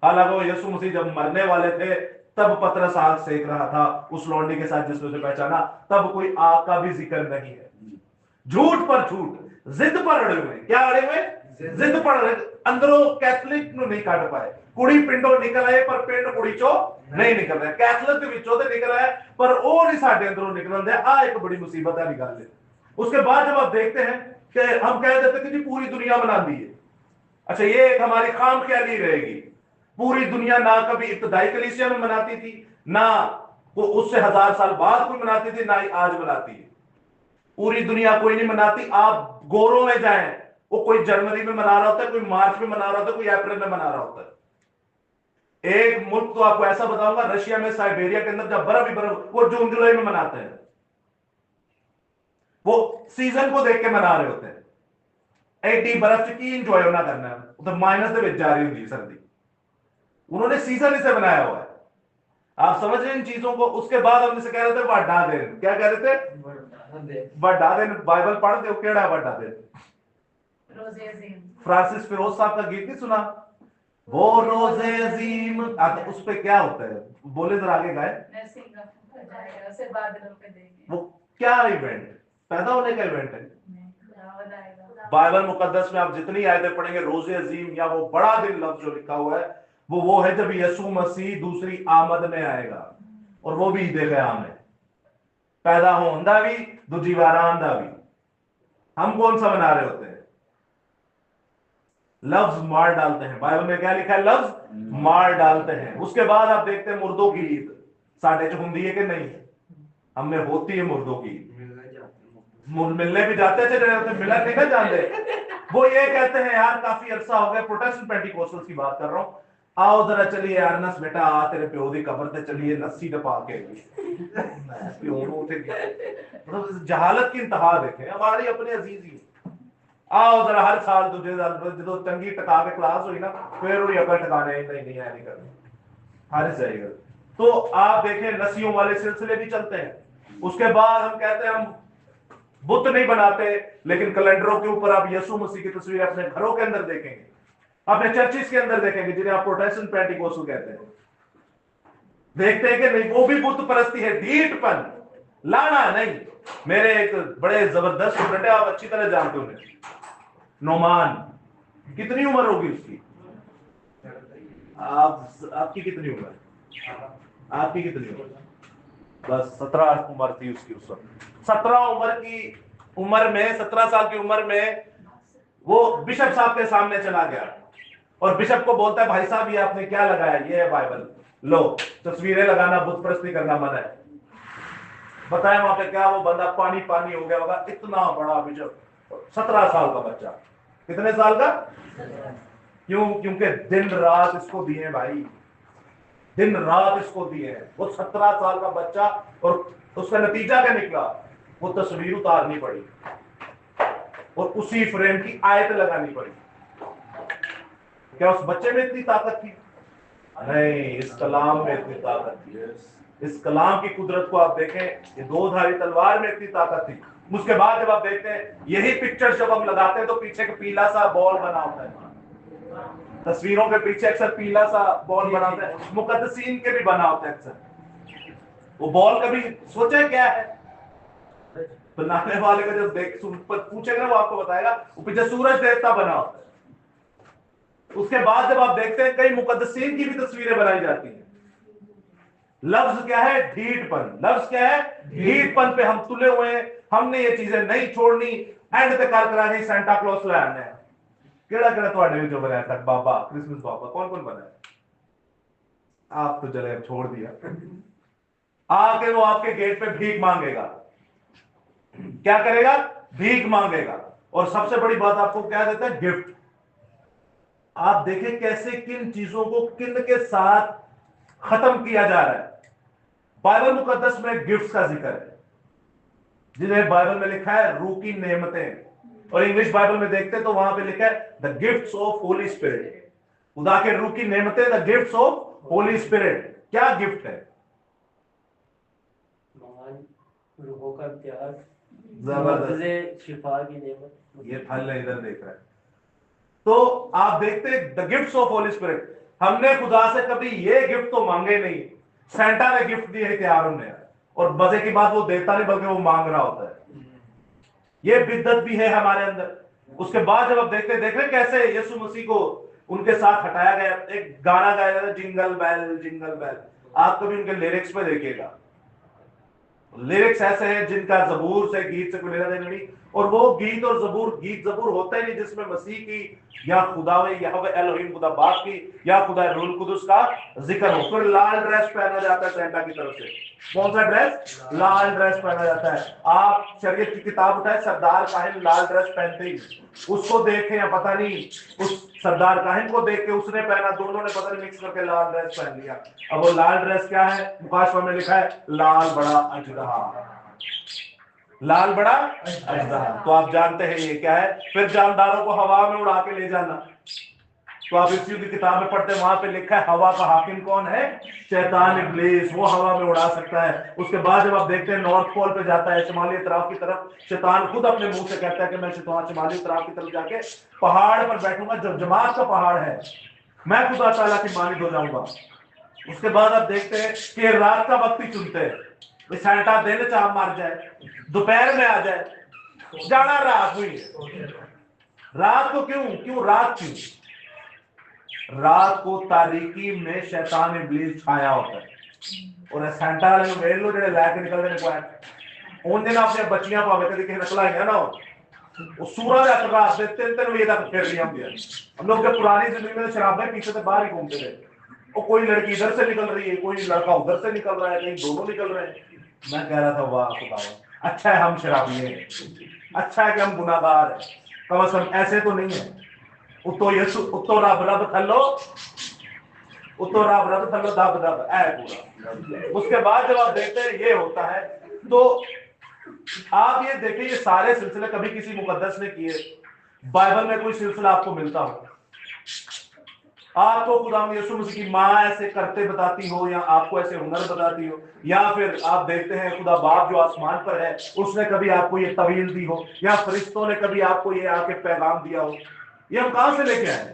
हालांकि वो यीशु मसीह जब मरने वाले थे तब पतरस आग सेक रहा था उस लौंडी के साथ जिसमें से पहचाना, तब कोई आग का भी जिक्र नहीं है। झूठ पर झूठ, जिद पर अड़े हुए। क्या अड़े हुए? जिद पर अड़े। अंदरों कैथलिक नु नहीं काट पाए, कुड़ी पिंडों निकल आए पर पिंड कुड़ी चो नहीं निकल रहा। कैथलिक के विचों ते निकल आए पर और ही साडे अंदरों निकल दे। आ एक बड़ी मुसीबत है निकाल ले। उसके बाद जब आप देखते हैं कि हम कह देते कि जी पूरी दुनिया मनाती है, अच्छा ये एक हमारी खाम ख्याली रहेगी। पूरी दुनिया ना कभी इब्तदाई कलीसिया में मनाती थी, ना वो उससे 1000 साल बाद कोई मनाती थी, ना ही आज मनाती है। पूरी दुनिया कोई नहीं मनाती। आप गोरों में जाएं, वो कोई जनवरी में मना रहा होता है, कोई मार्च में मना रहा होता है, कोई अप्रैल में मना रहा होता है। एक मुल्क तो आपको ऐसा बताऊंगा, रशिया में साइबेरिया के अंदर जब बर्फ ही बर्फ, वो जून जुलाई में मनाते हैं। वो सीजन को देख के मना रहे होते हैं। एडी बर्फ की इंजॉय होना करना है, तो माइनस के जा रही होगी सर्दी। उन्होंने सीजन इसे बनाया हुआ है। आप समझ रहे हैं इन चीजों को। उसके बाद हम इसे कह रहे थे वड्डा दिन। क्या कह रहे थे? वड्डा दिन। बाइबल पढ़ते हो केड़ा वड्डा दिन? रोजे अजीम। फ्रांसिस फिरोज साहब का गीत नहीं सुना? वो रोजे अजीम। उस पे क्या होता है? बोले जरा आगे गाए। उसे बादलों पे देंगे। वो क्या इवेंट? पैदा होने का इवेंट है। बाइबल मुकद्दस में आप जितनी आयतें पढ़ेंगे, रोजे अजीम या वो बड़ा दिन लफ्ज जो लिखा हुआ है, वो है जब यीशु मसीह दूसरी आमद में आएगा, और वो भी ईद क़याम है। पैदा होंदा भी, दूजी बार आंदा भी। हम कौन सा बना रहे होते हैं? लफ्ज मार डालते हैं। बाइबल में क्या लिखा है? लफ्ज मार डालते हैं। उसके बाद आप देखते हैं मुर्दों की ईद साढ़े होती है कि नहीं? हमें होती है मुर्दों की। मिलने भी जाते थे, मिलने नहीं ना जानते। वो ये कहते हैं यार काफी अरसा हो गया, प्रोटेस्टेंट पेंटिकोस्टल्स की बात कर रहा हूं, आओ जरा चलिए यार नस बेटा आ तेरे प्यो दी कब्र ते चलिए लस्सी टपा के। प्यो नु उठ गया। मतलब जहालत की इंतहा देखें हमारी अपने अजीज ही। आओ जरा हर साल दूजे साल जो चंगी टका के क्लास हुई ना, फिर वही अकल टकाने नहीं है नहीं करनी हर जाएगा। तो आप देखें लस्सियों वाले सिलसिले भी चलते हैं। उसके बाद हम कहते हैं हम बुत नहीं बनाते, लेकिन कैलेंडरों के ऊपर आप यीशु मसीह की तस्वीर अपने घरों के अंदर देखेंगे, अपने चर्चिस के अंदर देखेंगे, जिन्हें आप प्रोटेस्टेंट पेंटिकोस्टल कहते हैं। देखते हैं कि नहीं, वो भी बुत परस्ती है, ढीठपन, लाना नहीं। मेरे एक बड़े जबरदस्त स्टूडेंट है, आप अच्छी तरह जानते हो, नोमान। कितनी उम्र होगी उसकी? आपकी कितनी उम्र? आपकी कितनी उम्र? बस 17 उम्र थी उसकी उस वक्त। 17 साल की उम्र में वो बिशप साहब के सामने चला गया और बिशप को बोलता है, भाई साहब ये आपने क्या लगाया? ये है बाइबल, लो। तस्वीरें लगाना, बुत परस्ती करना मना है। बताया वहां पे क्या, वो बंदा पानी पानी हो गया होगा, इतना बड़ा बिशप, 17 साल का बच्चा। कितने साल का? क्यों? क्योंकि दिन रात इसको दिए भाई, दिन रात इसको दिए हैं। वो 17 साल का बच्चा, और उसका नतीजा क्या निकला? वो तस्वीर उतारनी पड़ी और उसी फ्रेम की आयत लगानी पड़ी। क्या उस बच्चे में इतनी ताकत थी? नहीं, इस कलाम में इतनी ताकत थी। इस कलाम की कुदरत को आप देखें, ये दो-धारी तलवार में इतनी ताकत थी। उसके बाद जब आप देखते हैं यही पिक्चर जब हम लगाते हैं तो पीछे का पीला सा बॉल बना होता है। तस्वीरों के पीछे अक्सर पीला सा बॉल बना होता है, मुकद्दसीन के भी बना होता है अक्सर। वो बॉल कभी सोचे क्या है? तो नाचने वाले का जब पूछेगा वो आपको बताएगा, वो पीछे सूरज देवता बना होता है। उसके बाद जब आप देखते हैं कई मुकद्दसीन की भी तस्वीरें बनाई जाती हैं। लफ्ज क्या है? ढीठपन। लफ्ज क्या है? ढीठपन पे हम तुले हुए हैं। हमने ये चीजें नहीं छोड़नी। एंड तक करा नहीं सेंटा क्लॉज लाने केड़ा केड़ा तुम्हारे जो बनाया था बाबा, क्रिसमस बाबा कौन कौन बनाया? आप तो चले छोड़ दिया। आके वो आपके गेट पे भीख मांगेगा। क्या करेगा? भीख मांगेगा। और सबसे बड़ी बात आपको क्या देता है? गिफ्ट। आप देखें कैसे किन चीजों को किन के साथ खत्म किया जा रहा है। बाइबल मुकद्दस में गिफ्ट्स का जिक्र है, जिन्हें बाइबल में लिखा है रूह की नेमतें, और इंग्लिश बाइबल में देखते तो वहां पे लिखा है the gifts of Holy Spirit. खुदा के रूह की नेमतें, the gifts of Holy Spirit. क्या गिफ्ट है? महान रूहों का प्यार, जबरदस्त। मुआजिज़े, शिफा की नेमत। ये फल इधर देख रहा है। तो आप देखते the gifts of Holy spirit. हमने खुदा से कभी ये गिफ्ट तो मांगे नहीं, सेंटा ने गिफ्ट दिए थे आरोन ने, और मजे की बात वो देता नहीं बल्कि वो मांग रहा होता है। ये बिद्दत भी है हमारे अंदर। उसके बाद जब आप देख रहे कैसे यीशु मसीह को उनके साथ हटाया गया। एक गाना गाया जाता है, जिंगल बेल जिंगल बेल। आप कभी उनके लिरिक्स में देखिएगा, लिरिक्स ऐसे हैं जिनका जबूर से गीत से कोई लेना देना नहीं। और वो गीत और जबूर, गीत जबूर होता ही नहीं जिसमें मसीह की या खुदावे यहोवा एलोहिम खुदा बाप की या खुदा रूल कुदुस का जिक्र हो। फिर लाल ड्रेस पहना जाता है सेंटा की तरफ से। कौन सा ड्रेस? लाल ड्रेस पहना जाता है। आप शरीयत की किताब उठाए, सरदार काहिन लाल ड्रेस पहनते ही, उसको देखे या पता नहीं उस सरदार काहिन को देख के उसने पहना, दोनों ने पता नहीं मिक्स करके लाल ड्रेस पहन लिया। अब वो लाल ड्रेस क्या है? मुकाशवा में लिखा है लाल बड़ा अजदहा। लाल बड़ा अजदहा, तो आप जानते हैं ये क्या है। फिर जानदारों को हवा में उड़ा के ले जाना, तो आप इसी की किताब में पढ़ते हैं, वहां पे लिखा है हवा का हाकिम कौन है? शैतान इब्लीस। वो हवा में उड़ा सकता है। उसके बाद जब आप देखते हैं नॉर्थ पोल पे जाता है, शिमाली इतराफ की तरफ, शैतान खुद अपने मुंह से कहता है कि मैं शिमाली इतराफ की तरफ जाके पहाड़ पर बैठूंगा, जो जमात का पहाड़ है, मैं खुदा ताला की मानिद हो जाऊंगा। उसके बाद आप देखते हैं कि रात का वक्त ही चुनते हैं, सेंटा दिन चाह मार जाए, दोपहर में आ जाए, जाना रात हुई है। रात को क्यों रात क्यों? रात को तारीकी में शैतान इब्लीस छाया होता है। और सेंटा वाले वेल लो जेडे लैके निकलदे ने कोई उन दिन अपने बच्चियां पावे कदी किसी ने खलाइयां ना हो, वो सूरा दे रात दे 3-3 बजे तक फिर रही होंगी। हम लोग जब पुरानी जिंदगी में शराबें पीते थे बाहर ही घूमते थे, और कोई लड़की इधर से निकल रही है, कोई लड़का उधर से निकल रहा है, कहीं दोनों निकल रहे हैं। मैं कह रहा था वाह खुदा, अच्छा है हम शराबी हैं, अच्छा है कि हम गुनाहगार हैं, कम से कम ऐसे तो नहीं है। उतो यीशु उतो रब रब थल्लो, उतो रब रब थल्लो दब दब ऐ पूरा। उसके बाद जब आप देखते हैं ये होता है, तो आप ये देखिए ये सारे सिलसिले कभी किसी मुकद्दस ने किए? बाइबल में कोई सिलसिला आपको मिलता हो? आपको खुदा यीशु मसीह की माँ ऐसे करते बताती हो, या आपको ऐसे हुनर बताती हो, या फिर आप देखते हैं खुदा बाप जो आसमान पर है उसने कभी आपको ये तवील दी हो, या फरिश्तों ने कभी आपको ये आके पैगाम दिया हो? ये हम कहां से लेके आए?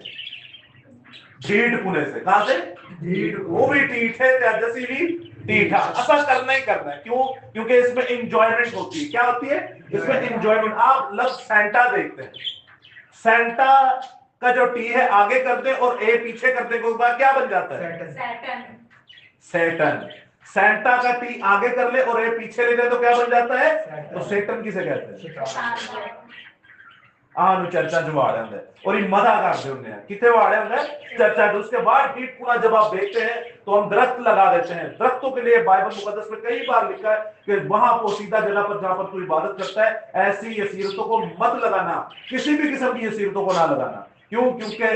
ढीठ पुणे से। कहां से? ढीठ। वो भी ढीठ है, तेजस्वी भी ढीठा। ऐसा करना ही करना है। क्यों? क्योंकि इसमें इंजॉयमेंट होती है। क्या होती है इसमें? इंजॉयमेंट। आप लफ्ज सेंटा देखते हैं, सेंटा का जो टी है आगे कर दे और ए पीछे कर दे, क्या बन जाता है? सैटन। सैटन। सेंटा का टी आगे कर ले और ए पीछे ले जाए तो क्या बन जाता है? तो सेटन किसे कहते हैं? आनु चर्चा जो वाड़े होंगे और ये मजा करते होंगे कितने वाड़े होंगे चर्चा। तो उसके बाद ठीक पूरा जब आप देखते हैं तो हम दरख्त लगा देते हैं। दरख्तों के लिए बाइबल मुकद्दस में कई बार लिखा है कि वहां पोशीदा जगह पर जहां पर तू इबादत करता है ऐसी यसीरतों को मत लगाना, किसी भी किस्म की यसीरतों को ना लगाना। क्यों? क्योंकि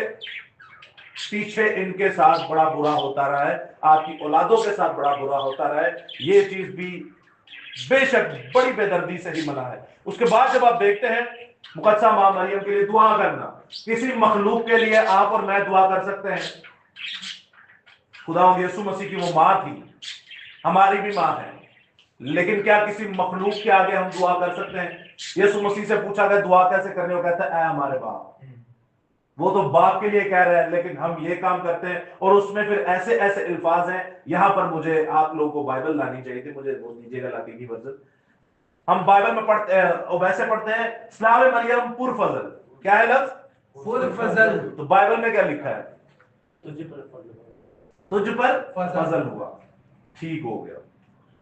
पीछे इनके साथ बड़ा बुरा होता रहा है, आपकी औलादों के साथ बड़ा बुरा होता रहा है। ये चीज भी बेशक बड़ी बेदर्दी से ही मना है। उसके बाद जब आप देखते हैं मुकद्दसा मां मरियम के लिए दुआ करना, किसी मखलूक के लिए आप और मैं दुआ कर सकते हैं? खुदा यीशु मसीह की वो मां थी, हमारी भी मां है, लेकिन क्या किसी मखलूक के आगे हम दुआ कर सकते हैं? यीशु मसीह से पूछा गया दुआ कैसे करने, वो कहता है ऐ हमारे बाप। वो तो बाप के लिए कह रहे हैं, लेकिन हम ये काम करते हैं और उसमें फिर ऐसे ऐसे अल्फाज हैं। यहां पर मुझे आप लोगों को बाइबल लानी चाहिए थी, मुझे वो दीजिएगा लातीनी वर्जन। हम बाइबल में पढ़ते हैं वैसे पढ़ते हैं सलाम मरियम पुरफजल। क्या है लफ्ज? पुरफजल। तो बाइबल में क्या लिखा है? तुझ पर फजल हुआ। ठीक हो गया।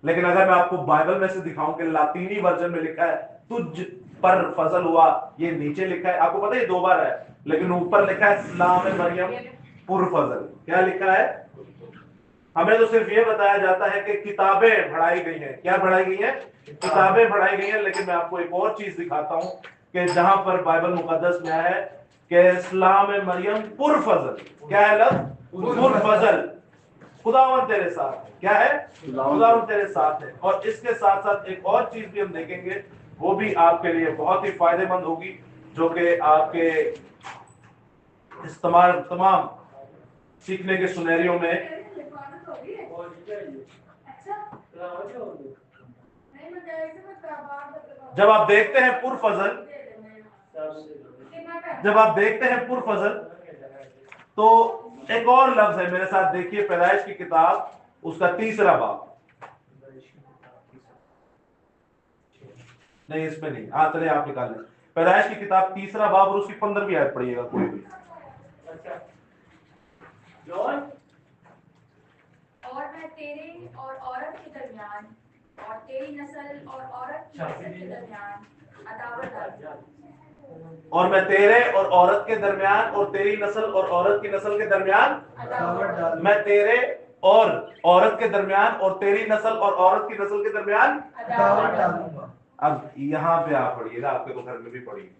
लेकिन अगर मैं आपको बाइबल में से दिखाऊं कि लातीनी वर्जन में लिखा है तुझ पर फजल हुआ, ये नीचे लिखा है, आपको पता है 2 बार है, लेकिन ऊपर लिखा है सलाम मरियम पुरफजल। क्या लिखा है? हमें तो सिर्फ ये बताया जाता है कि किताबें पढ़ाई गई हैं। क्या पढ़ाई गई हैं? किताबें पढ़ाई गई हैं। लेकिन मैं आपको एक और चीज दिखाता हूं कि जहां पर बाइबल मुकद्दस में है कि सलाम मरियम पुरफजल। क्या है लफ्ज? पुरफजल। खुदावन तेरे साथ है। क्या है? खुदावन तेरे साथ है। और इसके साथ साथ एक और चीज भी हम देखेंगे, वो भी आपके लिए बहुत ही फायदेमंद होगी, जो कि आपके तमाम सीखने के सुनहरियों में। जब आप देखते हैं पुरफजल, तो एक और लफ्ज है, मेरे साथ देखिए, पैदाइश की किताब उसका 3रा बाब। नहीं इसमें नहीं, चलिए आप निकाल लें। पैदाइश की किताब 3रा बाब और उसकी 15वीं आयत पढ़िएगा कोई भी। और मैं तेरे और औरत के दरमियान और तेरी नस्ल और औरत की नस्ल के दरमियान अदावत डालूंगा। और मैं तेरे और औरत के दरमियान और तेरी नस्ल और औरत की नस्ल के दरमियान अदावत डालूंगा। मैं तेरे और औरत के दरमियान और तेरी नस्ल और औरत की नस्ल के दरमियान अदावत डालूंगा। अब यहाँ पे आप पढ़िएगा, आपके तो घर में भी पढ़िए,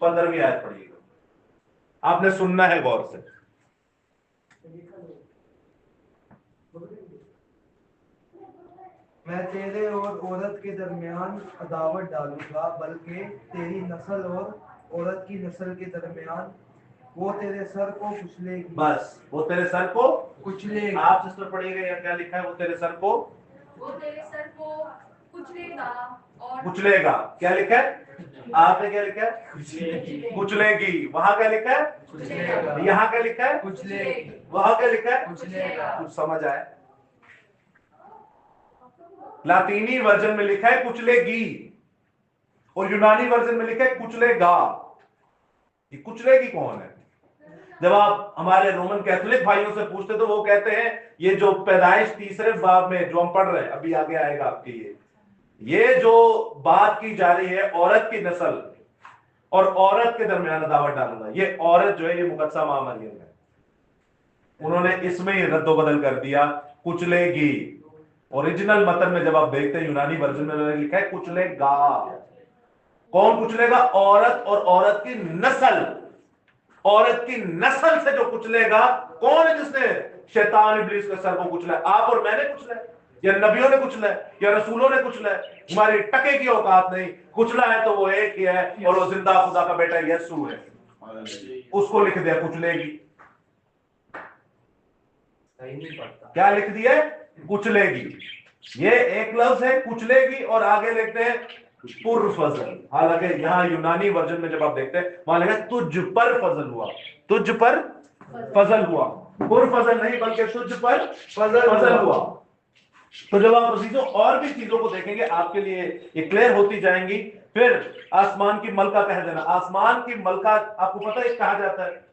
15वीं आयत पढ़िएगा। आपने सुनना है गौर से। मैं तेरे और औरत के दरमियान अदावत डालूंगा, बल्कि तेरी नस्ल और औरत की नस्ल के दरमियान वो तेरे सर को कुचलेगी। बस, वो तेरे सर को कुचलेगी। आप सिस्टर पढ़िएगा, या क्या लिखा है? वो तेरे सर को कुचलेगा और कुचलेगा। क्या लिखा है? आपने क्या लिखा है? कुचलेगी। वहां क्या लिखा है? कुचलेगा। यहाँ क्या लिखा है? कुचलेगी। वहां क्या लिखा है? कुचलेगा। कुछ समझ आए? लातीनी वर्जन में लिखा है कुचलेगी और यूनानी वर्जन में लिखा है कुचलेगा। ये कुचलेगी कौन है? जब आप हमारे रोमन कैथोलिक भाइयों से पूछते तो वो कहते हैं ये जो पैदाइश 3रे बाब में जो हम पढ़ रहे हैं, अभी आगे आएगा आपके, ये जो बात की जा रही है औरत की नस्ल और औरत के दरमियान अदावत डालूंगा, ये औरत जो है ये मुकद्दसा मां मरियम है। उन्होंने इसमें ही रद्दोबदल कर दिया, कुचलेगी। ओरिजिनल मतन में जब आप देखते हैं यूनानी वर्जन में लिखा है कुचलेगा। कौन कुचलेगा? औरत और औरत की नस्ल। औरत की नस्ल से जो कुचलेगा, कौन है जिसने शैतान इब्लीस के सर को कुचला? आप और मैंने कुचला है, या नबियों ने कुचला है, या रसूलों ने कुचला है? हमारी टके की औकात नहीं। कुचला है तो वो एक ही है और वो जिंदा खुदा का बेटा यीशु है। उसको लिख दिया कुचलेगी। क्या लिख दिया? कुचलेगी। ये एक लफ्ज है कुचलेगी और आगे लिखते हैं पुरफजल। हालांकि यहाँ यूनानी वर्जन में जब आप देखते हैं वहां लिखा है तुझ पर फजल हुआ। तुझ पर फजल हुआ, पुरफजल नहीं बल्कि तुझ पर फजल हुआ। तो जब आप चीजों और भी चीजों को देखेंगे आपके लिए ये क्लियर होती जाएंगी। फिर आसमान की मलका कह देना। आसमान की मलका आपको पता है कहा जाता है?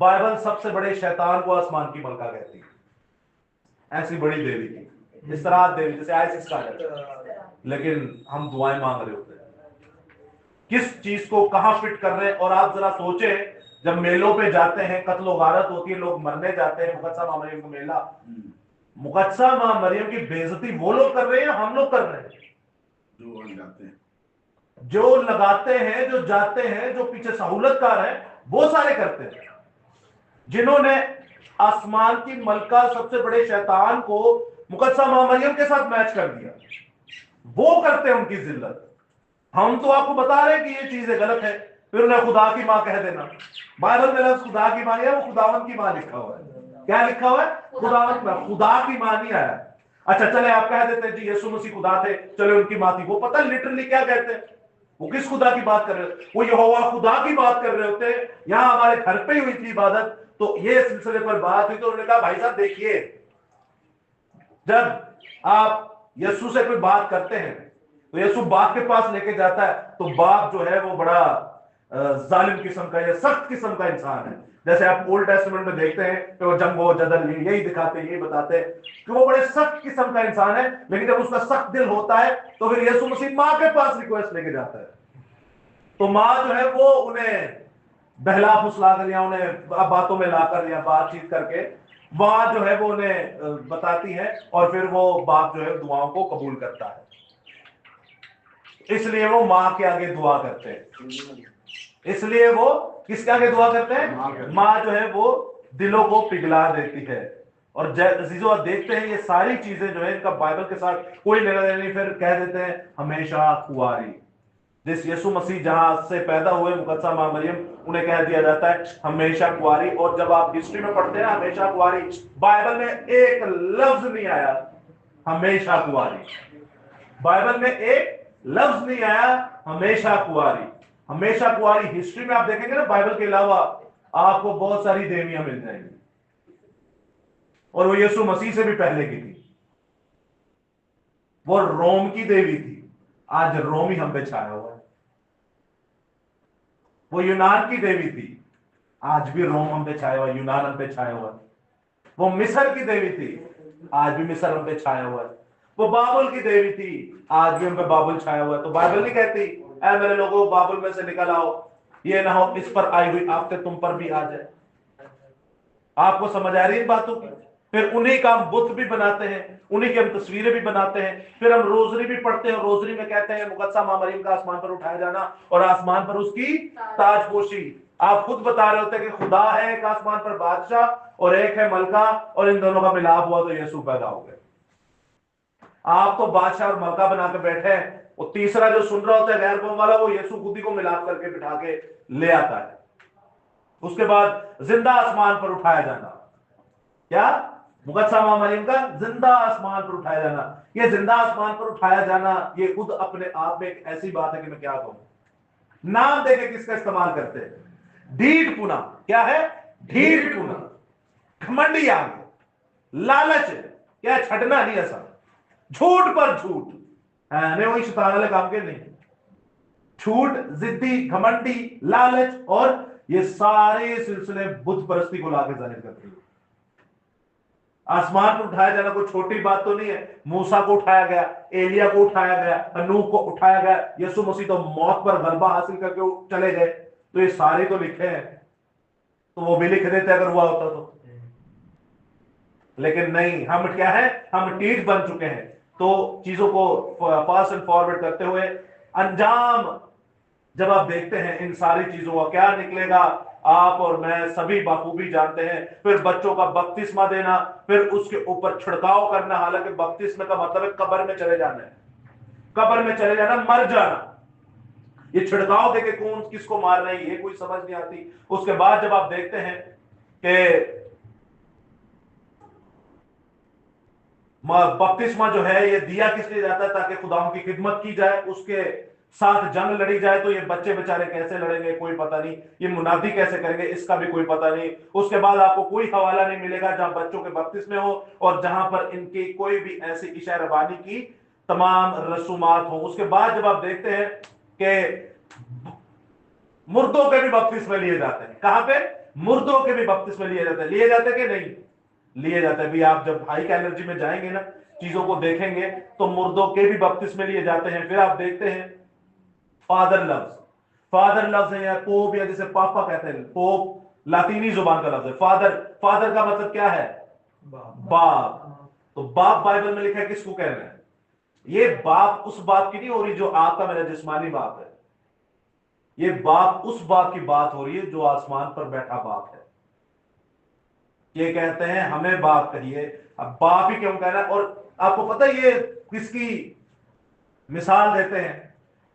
बाइबल सबसे बड़े शैतान को आसमान की मलका कहती है, ऐसी बड़ी देवी थी। इस्तराहत देवी, जैसे आईसिस कहा जाता है। लेकिन हम दुआएं मांग रहे होते हैं, किस चीज को कहां फिट कर रहे हैं। और आप जरा सोचे, जब मेलों पे जाते हैं, कत्लो गारत होती है, लोग मरने जाते हैं, मुकद्दसा मां मरियम का मेला, मुकद्दसा मां मरियम की बेइज्जती वो लोग कर रहे हैं, हम लोग कर रहे हैं? जो वहां जाते हैं, जो लगाते हैं, जो जाते हैं, जो पीछे सहूलतकार है, वो सारे करते हैं। जिन्होंने आसमान की मलका सबसे बड़े शैतान को मुकद्दसा मां मरियम के साथ मैच कर दिया, वो करते हैं उनकी जिल्लत। हम तो आपको बता रहे हैं कि ये चीजें गलत है, फिर उन्हें खुदा की मां कह देना। बाइबल में लफ्ज खुदा की मां है, वो खुदावन की मां लिखा हुआ है। क्या लिखा हुआ है? खुदावन की मां, खुदा की मां नहीं आया। अच्छा चले आप कह देते हैं जी यीशु मसीह खुदा थे, चले उनकी मां थी। वो पता लिटरली क्या कहते हैं, वो किस खुदा की बात कर रहे हो? वो यहोवा खुदा की बात कर रहे होते। यहां हमारे घर पे ही हुई थी इबादत, तो ये सिलसिले पर बात हुई, तो उन्होंने कहा भाई साहब देखिए, जब आप यीशु से कोई बात करते हैं तो यीशु बाप के पास लेके जाता है, तो बाप जो है वो बड़ा जालिम किस्म का या सख्त किस्म का इंसान है। जैसे आप ओल्ड टेस्टामेंट में देखते हैं कि वो जंगो जदल यही दिखाते हैं, यही बताते हैं कि वो बड़े सख्त किस्म का इंसान है। लेकिन जब उसका सख्त दिल होता है तो फिर यीशु मसीह मां के पास रिक्वेस्ट लेके जाता है, तो मां जो है वो उन्हें बहला फुसला कर या उन्हें बातों में लाकर या बातचीत करके वहां जो है वो उन्हें बताती है, और फिर वो बाप जो है दुआओं को कबूल करता है। इसलिए वो मां के आगे दुआ करते हैं। इसलिए वो किसके आगे दुआ करते हैं? मां जो है वो दिलों को पिघला देती है। और अजीजों आप देखते हैं ये सारी चीजें जो है इनका बाइबल के साथ कोई लेना देना नहीं, फिर कह देते हैं हमेशा कुंवारी। जिस यीशु मसीह जहां से पैदा हुए मुकद्दसा मां मरियम, उन्हें कह दिया जाता है हमेशा कुंवारी। और जब आप हिस्ट्री में पढ़ते हैं हमेशा कुंवारी, बाइबल में एक लफ्ज नहीं आया हमेशा कुंवारी। बाइबल में एक लफ्ज नहीं आया हमेशा कुंवारी। हमेशा कुंवारी हिस्ट्री में आप देखेंगे ना, बाइबल के अलावा आपको बहुत सारी देवियां मिल जाएंगी, और वो यीशु मसीह से भी पहले की थी। वो रोम की देवी थी, आज रोम ही हम पे छाया हुआ है। वो यूनान की देवी थी, आज भी रोम हम पे छाया हुआ है, यूनान हम पे छाया हुआ है। वो मिस्र की देवी थी, आज भी मिस्र हम पे छाया हुआ है। वो बाबुल की देवी थी, आज भी हम पे बाबुल छाया हुआ है। तो बाइबल नहीं कहती ऐ मेरे लोगों बाबुल में से निकल आओ, ये ना हो इस पर आई हुई आफतें तुम पर भी आ जाए। आपको समझ आ रही है इन बातों की? फिर उन्हीं का हम बुत भी बनाते हैं, उन्हीं की हम तस्वीरें भी बनाते हैं, फिर हम रोजरी भी पढ़ते हैं। रोजरी में कहते हैं मुकद्दसा मां मरियम का आसमान पर उठाया जाना और आसमान पर उसकी ताजपोशी। आप खुद बता रहे होते हैं कि खुदा है एक आसमान पर बादशाह और एक है मलका, और इन दोनों का मिलाप हुआ तो यीशु पैदा हो गए। आप तो बादशाह और मलका बना के बैठे हैं, वो तीसरा जो सुन रहा होता है गैर कौम वाला, वो यीशु खुद ही को मिलाप करके बिठा के ले आता है। उसके बाद जिंदा आसमान पर उठाया जाना, क्या मुकद्दसा मां मरियम का जिंदा आसमान पर उठाया जाना। ये जिंदा आसमान पर उठाया जाना ये खुद अपने आप में एक ऐसी बात है कि मैं क्या कहूं। नाम देके किसका इस्तेमाल करते हैं? ढीठ पुना। क्या है? ढीठ पुना, घमंडी आग, लालच, क्या छटना नहीं ऐसा, झूठ पर झूठ। नहीं वही शैतान वाले काम के नहीं, झूठ, जिद्दी, घमंडी, लालच, और ये सारे सिलसिले बुत परस्ती को लाके जाहिर करते हैं। आसमान पर उठाया जाना कोई छोटी बात तो नहीं है। मूसा को उठाया गया, एलिया को उठाया गया, हनूक को उठाया गया, यीशु मसीह तो मौत पर गलबा हासिल करके चले गए। तो ये सारे तो लिखे हैं, तो वो भी लिख देते अगर हुआ होता तो। लेकिन नहीं, हम क्या है, हम टीठ बन चुके हैं। तो चीजों को पास एंड फॉरवर्ड करते हुए अंजाम जब आप देखते हैं इन सारी चीजों का क्या निकलेगा, आप और मैं सभी बखूबी जानते हैं। फिर बच्चों का बपतिस्मा देना, फिर उसके ऊपर छिड़काव करना। हालांकि बपतिस्मा का मतलब है कब्र में चले जाना है, कब्र में चले जाना, मर जाना। ये छिड़काव देके कौन किसको मार रही है ये कोई समझ नहीं आती। उसके बाद जब आप देखते हैं कि बपतिस्मा जो है ये दिया किस लिए जाता है, ताकि खुदा की खिदमत की जाए, उसके साथ जंग लड़ी जाए। तो ये बच्चे बेचारे कैसे लड़ेंगे कोई पता नहीं, ये मुनादी कैसे करेंगे इसका भी कोई पता नहीं। उसके बाद आपको कोई हवाला नहीं मिलेगा जहां बच्चों के बपतिस्मे हो और जहां पर इनकी कोई भी ऐसी इशा रबानी की तमाम रसूमात हो। उसके बाद जब आप देखते हैं कि मुर्दों के भी बपतिस्मे लिए जाते हैं, कहां पे? मुर्दों के भी बपतिस्मे लिए जाते हैं। लिए जाते कि नहीं? लिए जाते हैं। भी आप जब हाई एनर्जी में जाएंगे ना, चीजों को देखेंगे, तो मुर्दों के भी बपतिस्मे लिए जाते हैं। फिर आप देखते हैं फादर लव्स, फादर लव्स है, या पोप, या जिसे पापा कहते हैं, पोप लातीनी जुबान का लफ्ज है। फादर, फादर का मतलब क्या है? बाप। तो बाप बाइबल में लिखा है, किसको कह रहे हैं? ये बाप उस बाप की नहीं हो रही जो आपका मेरा जिस्मानी बाप है, ये बाप उस बाप की बात हो रही है जो आसमान पर बैठा बाप है। ये कहते हैं हमें बाप कहिए। अब बाप ही क्यों कहना है? और आपको पता है ये किसकी मिसाल देते हैं?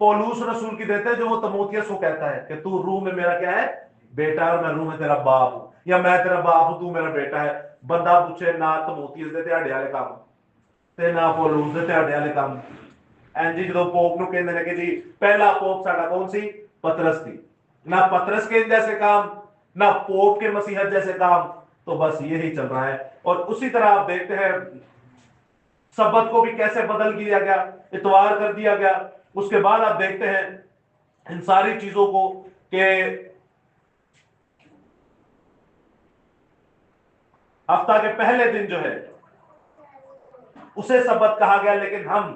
पौलुस रसूल की देते हैं, जो वो तमोथियस को कहता है कि तू रूह में मेरा क्या है? बेटा है, और मैं रूह में तेरा बाप हूं, या मैं तेरा बाप हूं, तू मेरा बेटा है। बंदा पूछे ना तमोथियस दे ध्याड़े वाले काम ते ना पौलुस दे ध्याड़े वाले काम। एंजी जो पोप नु कहते हैं कि जी पहला पोप साडा कौन सी? पतरस थी। ना पतरस के जैसे काम, ना पोप के मसीहत जैसे काम। तो बस यही चल रहा है। और उसी तरह आप देखते हैं सबत को भी कैसे बदल दिया गया, इतवार कर दिया गया। उसके बाद आप देखते हैं इन सारी चीजों को कि हफ्ता के पहले दिन जो है उसे सबत कहा गया, लेकिन हम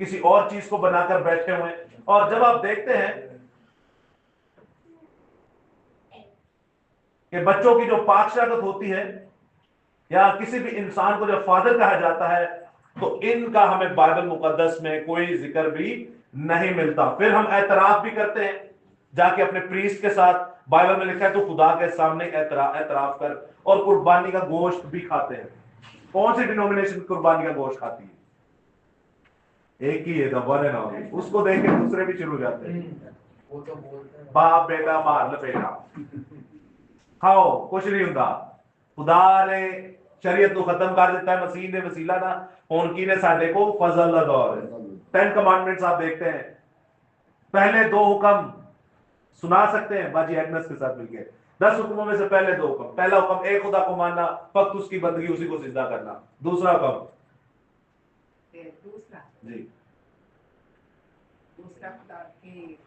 किसी और चीज को बनाकर बैठे हुए हैं। और जब आप देखते हैं कि बच्चों की जो पाकशागत होती है, या किसी भी इंसान को जब फादर कहा जाता है, तो इनका हमें बाइबल मुकद्दस में कोई जिक्र भी नहीं मिलता। फिर हम एतराफ भी करते हैं जाके अपने प्रीस्ट के साथ। बाइबल में लिखा है तो खुदा के सामने एतराफ कर, और कुर्बानी का गोश्त भी खाते हैं। कौन सी डिनोमिनेशन कुर्बानी का गोश्त खाती है? एक ही है, द वन एंड ओनली। उसको देख के दूसरे भी शुरू हो जाते हैं, वो तो बोलते हैं बाप बेटा मार लपेटा खाओ, कुछ नहीं होता। खुदा ने शरीयत को खत्म कर दिता है, मसीह ने वसीला ना होन की ने साडे को फजल दा दौर। 10 कमांडमेंट्स आप देखते हैं, पहले 2 हुक्म सुना सकते हैं बाजी एग्नस के साथ मिलकर। 10 हुक्मों में से पहले 2 हुक्म। पहला हुक्म एक खुदा को मानना, फक्त उसकी बंदगी, उसी को सिजदा करना। दूसरा हुक्म दूसरा जी दूसरा खुदा के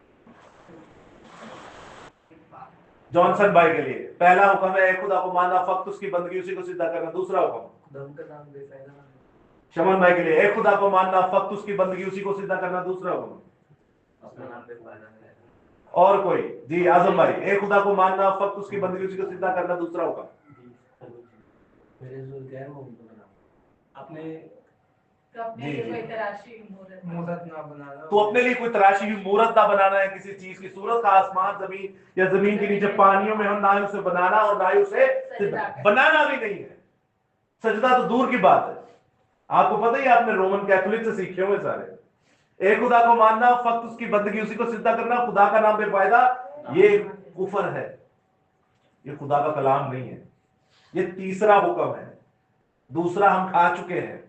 जॉनसन भाई के लिए पहला हुक्म है एक खुदा को मानना, फक्त उसकी बंदगी, उसी को सिजदा करना। दूसरा हुक्म दम का नाम देता है ना। शमन भाई के लिए एक खुदा को मानना, फक्त उसकी बंदगी, उसी को सिजदा करना। दूसरा हुक्म। अपना नाम पे फायदा है। और कोई? जी आजम भाई, एक खुदा को मानना, फक्त उसकी बंदगी, उसी को सिजदा करना। दूसरा हुक्म। मेरे जो गैर मौजूद बना अपने तो अपने जी, लिए जी। कोई तराशी मूर्त मूर्त ना बनाना। तो अपने लिए कोई तराशी हुई मूरत ना बनाना है, किसी चीज की सूरत का, आसमान जमीन या जमीन के नीचे पानियों में, हम ना ही उसे बनाना और ना ही उसे बनाना भी नहीं है। सजदा तो दूर की बात है। आपको पता ही, आपने रोमन कैथोलिक से सीखे हुए सारे। एक खुदा को मानना, फक्त उसकी बंदगी, उसी को सिद्धा करना, खुदा का नाम बेफायदा, ये कुफर है, ये खुदा का कलाम नहीं है। ये तीसरा हुक्म है। दूसरा हम खा चुके हैं।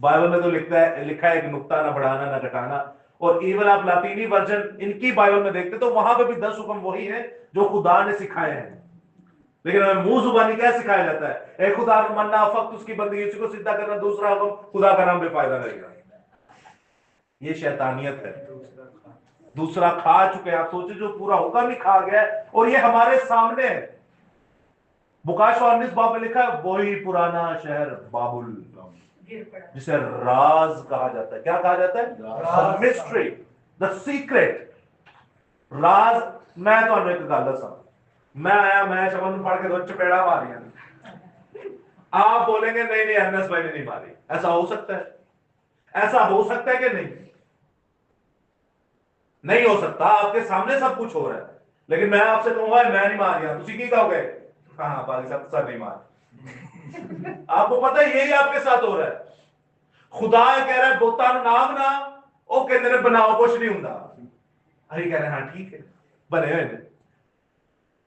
बाइबल में तो लिखा है एक नुक्ता ना बढ़ाना ना घटाना। और इवन आप लातीनी वर्जन इनकी बाइबल में देखते तो वहां पे भी 10 हुक्म वही है जो खुदा ने सिखाए हैं। लेकिन हमें मुंह जुबानी क्या सिखाया जाता है? एक खुदा को मानना, फक्त उसकी बंदगी, उसी को सिद्धा करना। दूसरा हुक्म, खुदा का नाम बेफायदा रहेगा। ये शैतानियत है। दूसरा खा चुके हैं। आप सोचे जो पूरा हुक्म ही खा गया है, और ये हमारे सामने है। बुकाश 19 बाब में लिखा है, वही पुराना शहर बाबुल, गिर पड़ा। जिसे राज कहा जाता है। क्या कहा जाता है? The mystery, the secret. राज। मैं तो एक गल दसा, मैं आया, मैं शब्द पढ़ के दो चपेड़ा मारिया, आप बोलेंगे नहीं नहीं एमएस भाई ने नहीं मारी। ऐसा हो सकता है? ऐसा हो सकता है कि नहीं? नहीं हो सकता। आपके सामने सब कुछ हो रहा है, लेकिन मैं आपसे कहूंगा मैं नहीं मारिया, तुसी की कहोगे? हाँ बाली साहब सर नहीं मार। आपको पता है यही आपके साथ हो रहा है। खुदा कह रहा है बोता नाम ना, वो कहते ने बनाओ कुछ नहीं हुंदा। अरे कह रहे हैं हाँ ठीक है, बने हुए ने।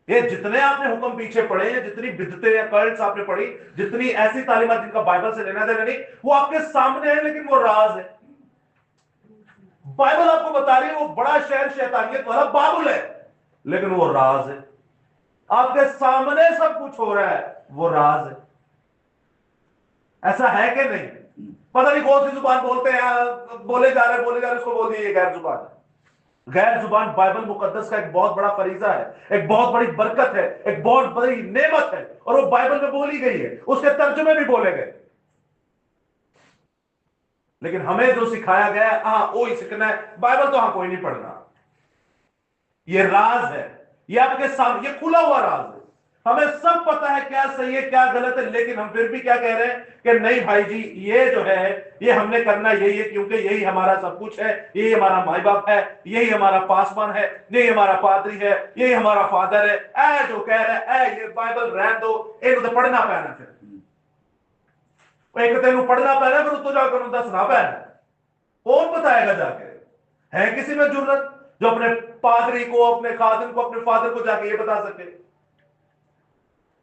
ये जितने आपने हुक्म पीछे पढ़े हैं, जितनी बिदतें या कल्ट्स आपने पढ़ी, जितनी ऐसी तालीमात जिनका बाइबल से लेना देना नहीं, वो आपके सामने है, लेकिन वो राज है। बाइबल आपको बता रही है वो बड़ा शहर शैतानियत वाला बाबुल है, लेकिन वो राज है। आपके सामने सब कुछ हो रहा है, वो राज है। ऐसा है कि नहीं? पता नहीं कौन सी जुबान बोलते हैं, बोले जा रहे उसको बोल दिए ये गैर जुबान है। गैर जुबान बाइबल मुकद्दस का एक बहुत बड़ा फरीजा है, एक बहुत बड़ी बरकत है, एक बहुत बड़ी नेमत है, और वो बाइबल में बोली गई है, उसके तर्जुमे भी बोले गए। लेकिन हमें जो सिखाया गया है, हाँ वो ही सीखना है, बाइबल तो हाँ कोई नहीं पढ़ना। ये राज है, ये आपके सामने, ये खुला हुआ राज है। हमें सब पता है क्या सही है क्या गलत है, लेकिन हम फिर भी क्या कह रहे हैं कि नहीं भाई जी, ये जो है ये हमने करना यही है, क्योंकि यही हमारा सब कुछ है, यही हमारा माई बाप है, यही हमारा पासवान है, यही हमारा पादरी है, यही हमारा फादर है। ऐ जो कह रहा है ये बाइबल रहने दो, एक तो पढ़ना पैना, फिर एक तेन पढ़ना पैना, फिर उसको जाकर दसना पैना। कौन बताएगा जाके? है किसी में जरूरत जो अपने पादरी को, अपने खादिम को, अपने फादर को जाके ये बता सके?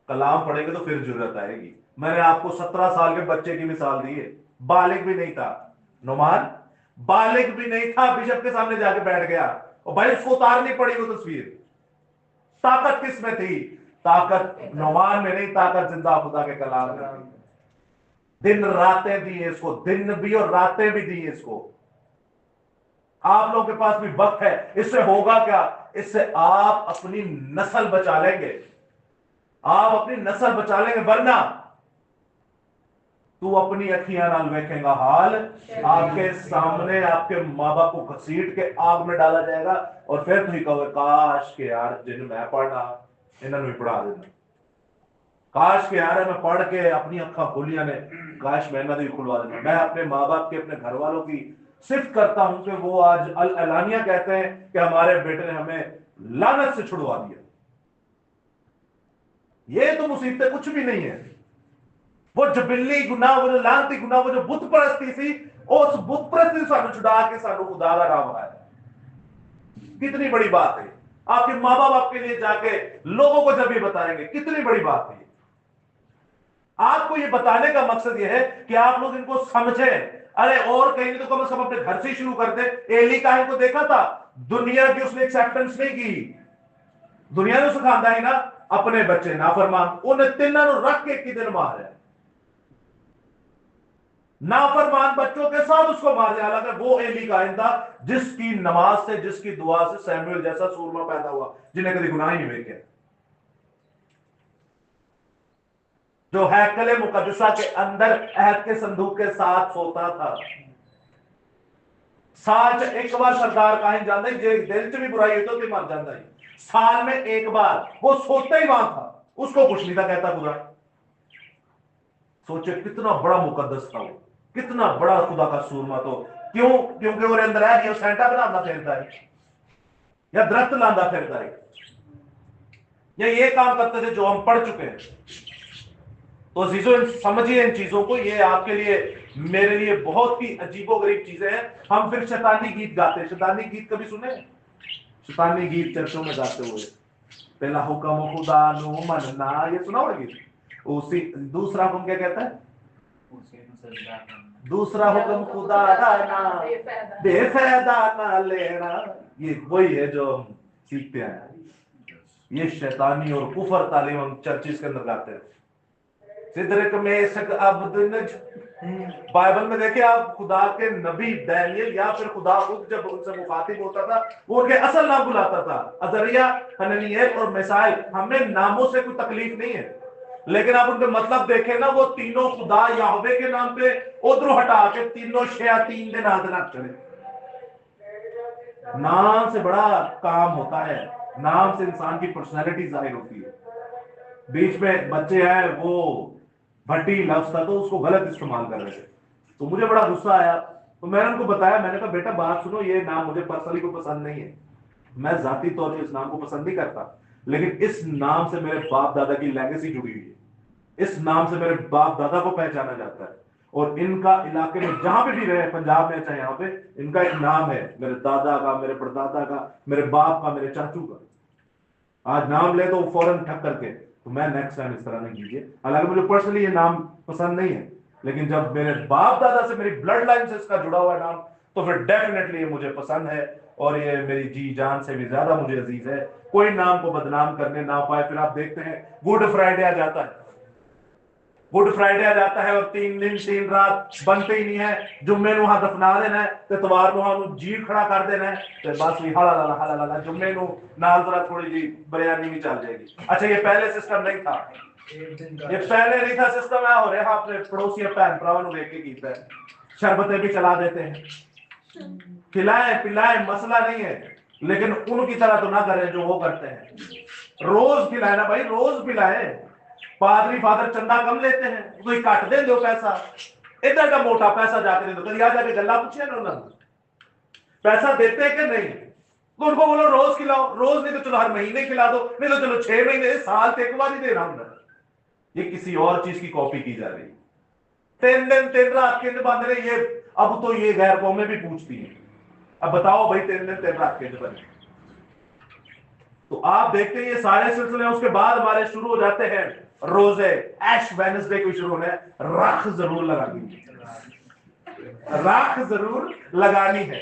कलाम पढ़ेंगे तो फिर जरूरत आएगी। मैंने आपको 17 साल के बच्चे की मिसाल दी है, बालिग भी नहीं था, नुमान बालिग भी नहीं था, बिशप के सामने जाके बैठ गया, और भाई उसको उतारनी पड़ी वो तस्वीर। ताकत किस में थी? ताकत नुमान में नहीं, ताकत जिंदा खुदा के कलाम में। दिन रातें दी इसको, दिन भी और रातें भी दी इसको। आप लोगों के पास भी वक्त है, इससे होगा क्या? इससे आप अपनी नस्ल बचा लेंगे, आप अपनी नस्ल बचा लेंगे। वरना तू अपनी अखियां नाल देखेगा हाल, आपके सामने आपके माँ बाप को घसीट के आग में डाला जाएगा, और फिर तू ही कहोगे काश के यार जिन मैं पढ़ना इन्होंने भी पढ़ा देना, काश के यार मैं पढ़ के अपनी अखा खोलिया ने, काश मैं भी खुलवा देना। मैं अपने माँ बाप की, अपने घर वालों की सिर्फ करता हूं कि वो आज अल एलानिया कहते हैं कि हमारे बेटे ने हमें लानत से छुड़वा दिया। ये तो मुसीबतें कुछ भी नहीं है। वो जबिल्ली गुनाह, वो जो लानती गुनाह, वो जो बुत परस्ती थी, उस बुत परस्ती सानू छुड़ा के सानू खुदा दा राह है। कितनी बड़ी बात है। आपके माँ बाप आपके लिए जाके लोगों को जब ये बताएंगे, कितनी बड़ी बात है। आपको ये बताने का मकसद ये है कि आप लोग इनको समझें। अरे और कहीं तो कम से कम अपने घर से ही शुरू करते। एली का इनको देखा था, दुनिया की उसने एक्सेप्टेंस नहीं की, दुनिया ने सिखाता है ना अपने बच्चे नाफरमान, उन्हें तीनों रख के एक दिन मारे, नाफरमान बच्चों के साथ उसको मार दिया। हालांकि वो एली कायन था जिसकी नमाज से, जिसकी दुआ से सैमुएल जैसा सूरमा पैदा हुआ, जिन्हें कभी गुनाह ही नहीं देखे, जो हैकले मुकद्दसा के अंदर अहद के संदूक के साथ सोता था। साल च एक बार सरदार काहिन जाता है, जे दिल च भी बुराई होती तो मर जाता है, साल में एक बार वो सोता ही वहां था, उसको कुछ नहीं था कहता बुरा। सोचे कितना बड़ा मुकद्दस था वो, कितना बड़ा खुदा का सूरमा। तो क्यों? क्योंकि वो अंदर है कि सेंटा बनाना फिरता है, या दरख्त लांदा फिरता है, या ये काम करते थे जो हम पढ़ चुके हैं। तो अजीजों समझिए इन चीजों को, ये आपके लिए मेरे लिए बहुत ही अजीबोगरीब चीजें हैं। हम फिर शैतानी गीत गाते हैं। शैतानी गीत कभी सुने? शैतानी गीत चर्चों में गाते हुए, पहला हुक्म खुदा नु मनना, ये सुना होगा गीत? उसी दूसरा हुक्म क्या कहता है? दूसरा हुक्म खुदा का ना बेफायदा ना लेना। ये वही है जो हम सीखते हैं। ये शैतानी और कुफर तालीम हम चर्चिस के अंदर गाते हैं। सिदरक में शक अब्द बाइबल में देखिए आप, खुदा के नबी डैनियल या फिर खुदा खुद जब उनसे मुखातिब होता था, वो उनके असल नाम बुलाता था, अजरिया, हननिएल और मिसाइल। हमें नामों से कोई तकलीफ नहीं है, लेकिन आप उनके मतलब देखें ना, वो तीनों खुदा याहवे के नाम पे उधर हटा के तीनों शयातीन के नाम रख चले। नाम से बड़ा काम होता है, नाम से इंसान की पर्सनैलिटी जाहिर होती है। बीच में बच्चे हैं, वो भट्टी लफ्ज था तो उसको गलत इस्तेमाल कर रहे थे, तो मुझे बड़ा गुस्सा आया। तो मैंने उनको बताया, मैंने कहा बेटा बात सुनो, ये नाम मुझे पर्सनली को पसंद नहीं है, मैं जाती तौर पर इस नाम को पसंद नहीं करता, लेकिन इस नाम से मेरे बाप दादा की लेगेसी जुड़ी हुई है, इस नाम से मेरे बाप दादा को पहचाना जाता है, और इनका इलाके में जहां पे भी रहे, पंजाब में चाहे यहाँ पे, इनका एक नाम है, मेरे दादा का, मेरे परदादा का, मेरे बाप का, मेरे चाचू का। आज नाम ले तो फौरन ठक करके, तो मैं नेक्स्ट टाइम इस तरह नहीं कीजिए। हालांकि मुझे पर्सनली ये नाम पसंद नहीं है, लेकिन जब मेरे बाप दादा से, मेरी ब्लड लाइन से इसका जुड़ा हुआ नाम, तो फिर डेफिनेटली ये मुझे पसंद है, और ये मेरी जी जान से भी ज्यादा मुझे अजीज है। कोई नाम को बदनाम करने ना पाए। फिर आप देखते हैं गुड फ्राइडे आ जाता है, गुड फ्राइडे आ जाता है और 3 दिन 3 रात बनते ही नहीं है, जुम्मे ਨੂੰ ਹਾਂ ਦਫਨਾ ਦੇਣਾ ਤੇ ਤਵਾਰ ਨੂੰ ਹਾਂ ਜੀ ਖੜਾ ਕਰ ਦੇਣਾ ਤੇ ਬਸ ਵੀ ਹਲਾ ਲਾ जुम्मे ਨੂੰ ਨਾਲ जरा थोड़ी जी बिरयानी भी चल जाएगी। अच्छा, ये पहले सिस्टम नहीं था, ये पहले नहीं था सिस्टम है। हो रहा अपने पड़ोसी भैन भरावां ਨੂੰ देख के कीता है, शरबतें भी चला देते हैं, खिलाएं पिलाएं मसला नहीं है, लेकिन उनकी तरह तो ना करें जो वो करते हैं। रोज खिलाए ना भाई, रोज पिलाएं। पादरी फादर चंदा कम लेते हैं, कोई काट दे दो पैसा, इतना का मोटा पैसा जाके दे दो। कभी आ जाके गल्ला पूछे ना उन्होंने पैसा देते हैं कि नहीं, तो उनको बोलो रोज खिलाओ, रोज नहीं तो चलो हर महीने खिला दो, नहीं तो चलो 6 महीने साल से एक बार ही देना होता है। ये किसी और चीज की कॉपी की जा रही है। 3 दिन 3 रात किन बंद रहे, ये अब तो ये गैर कौमें भी पूछती है, अब बताओ भाई 3 दिन 3 रात किन बंद। तो आप देखते हैं ये सारे सिलसिले, उसके बाद हमारे शुरू हो जाते हैं रोजे। ऐश वेडनेसडे को शुरू होने, राख जरूर लगानी है, राख जरूर लगानी है।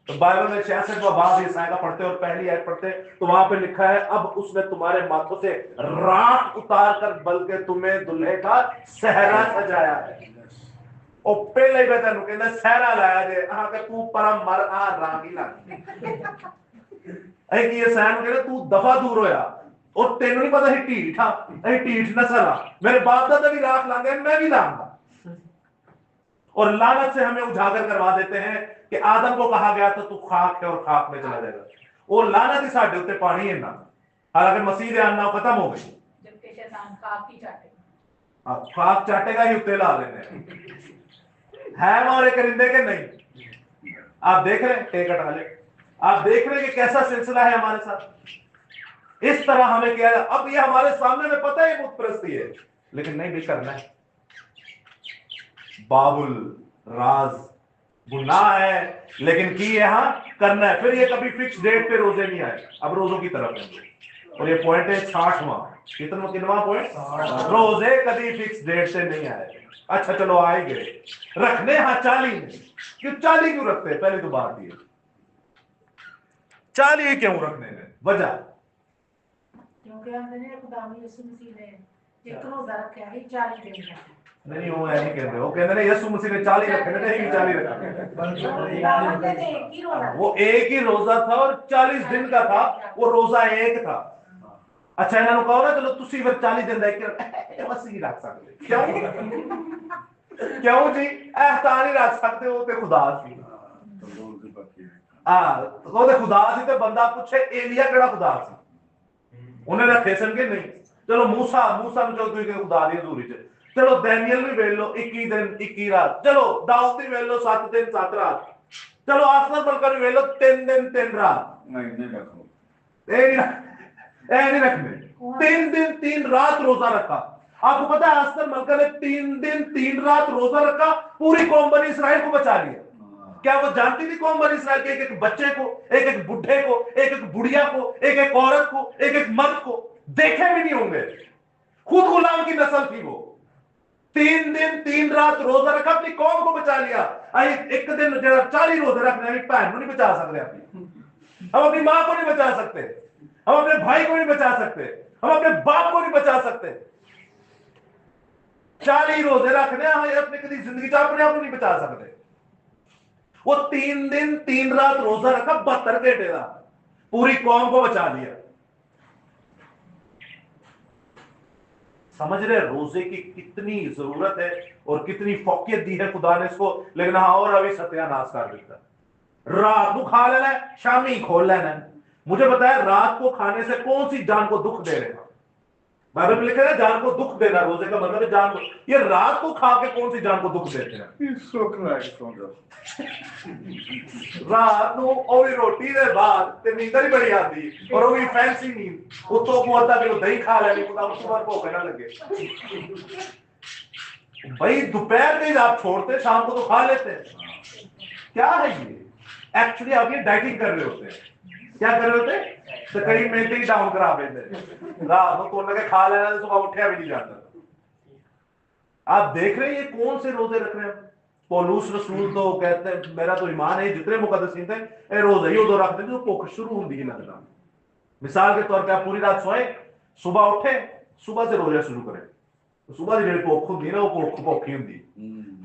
तो बाइबल में 66वां बाब ईसाया का पढ़ते और पहली आयत पढ़ते तो वहां पे लिखा है, अब उसने तुम्हारे माथों से राख उतार कर बल्कि तुम्हें दुल्हे का सहरा सजाया है। ओ पहले ही तेन कहना सहरा लाया जे आके तू परम मर आ राग ही लग ऐ कि ये सहन कहना तू दफा दूर होया और तेन नहीं पता है ढीठ हां, ऐ ढीठ नस्ल आ, मेरे बाप दादा भी राख लांगे मैं भी लाऊंगा। और लानत से हमें उजागर करवा देते हैं कि आदम को कहा गया था तू खाक है और खाक में चला जाएगा, और लानत ही साडे उत्ते पानी है ना, हालांकि मसीह दे आना खत्म हो गई, जबकि शैतान खाक ही चाटेगा। अब खाक चाटेगा ही उत्ते ला देने है हमारे करिंदे के नहीं। आप देख रहे हैं टेकट वाले, आप देख रहे हैं कि कैसा सिलसिला है हमारे साथ। इस तरह हमें क्या है, अब ये हमारे सामने में पता है बुत परस्ती है, लेकिन नहीं भी करना है। बाबुल राज गुनाह है, लेकिन की यहां करना है। फिर ये कभी फिक्स डेट पे रोजे नहीं आए, अब रोजों की तरफ है। और ये पॉइंट है 60वां, कितनवा पॉइंट, रोजे कभी फिक्स डेट से नहीं आए। अच्छा चलो आए गए रखने, हाँ 40 में, क्यों 40 क्यों रखते हैं, पहले तो बात ये 40 क्यों रखने में वजह, क्योंकि हमने खुदा यीशु मसीह ने एक रोजा रखा है 40 दिन का। नहीं वो है नहीं कहते, वो कहते हैं यीशु मसीह ने 40 रखे थे, नहीं 40 रखा, वो एक ही रोजा था और 40 दिन का था, वो रोजा एक था। अच्छा इन्होंने कहो ना चलो तुसी फिर 40 दिन देख के मसीह रख सकते, क्यों क्यों जी एहसान ही रख सकते हो ते खुदा सी, हां तो ते खुदा सी ते बंदा पूछे एलिया केड़ा खुदा सी, उन्हें रखे सन के नहीं। चलो मूसा में जो कोई खुदा दी हजूरी च, चलो दानियल भी वेल लो 21 दिन 21 रात, चलो दाऊद भी वेल लो 7 दिन 7 रात, चलो आसमान बलकर भी वेल लो 3 दिन 3 रात, नहीं रखो, नहीं रखने 3 दिन 3 रात रोजा रखा। आपको पता है आसमान मलका ने 3 दिन 3 रात रोजा रखा, पूरी कौम बनी इसराइल को बचा लिया। क्या वो जानती थी कौम बनी इसराइल के एक एक बच्चे को, एक एक बुढ़े को, एक एक बुढ़िया को, एक एक औरत को, एक एक मर्द को देखे भी नहीं होंगे, खुद गुलाम की नस्ल थी वो। 3 दिन 3 रात रोजा रखा, अपनी कौम को बचा लिया। एक दिन जरा 40 रोजे रखने अपनी बहन को नहीं बचा सकते, हम अपनी मां को नहीं बचा सकते, हम अपने भाई को नहीं बचा सकते, हम अपने बाप को नहीं बचा सकते। 40 रोजे रखने हम अपनी कभी जिंदगी च अपने आप को नहीं बचा सकते। वो 3 दिन 3 रात रोजा रखा, 72 घंटे का, पूरी कौम को बचा लिया। समझ रहे रोजे की कितनी जरूरत है और कितनी फौकियत दी है खुदा ने इसको, लेकिन हाँ और अभी सत्यानाश कर देता। रात को खा लेना, शामी खोल लेना। मुझे बताया रात को खाने से कौन सी जान को दुख दे रहे, बाइबल में लिखा है जान को दुख देना, रोजे का मतलब है जान को, ये रात को खा के कौन सी जान को दुख देते हैं। रात को ओवी रोटी दे बाद ते नींदर ही बड़ी आती और ओवी फैंसी नींद, उतो को आता कि दही खा लेनी खुदा उस बार भूख ना लगे। भाई दोपहर में आप छोड़ते शाम को तो खा लेते हैं, क्या है ये? एक्चुअली आप ये डाइटिंग कर रहे होते हैं। क्या कर रहे होते हैं? तो कई मेंटेन ही डाउन करा देते, रात को लगे खा लेना तो सुबह उठा भी नहीं जाता। आप देख रहे हैं ये कौन से रोजे रख रहे हैं। पौलुस रसूल तो कहते हैं मेरा तो ईमान है जितने मुकद्दसीन थे ए रोजे ही उदो रखते थे जो भूख शुरू होती ही लगता। मिसाल के तौर पे आप पूरी रात सोए, सुबह उठे, सुबह से रोजा शुरू करें, सुबह की जेडी भुख होंगी ना वो भुख भुखी होंगी,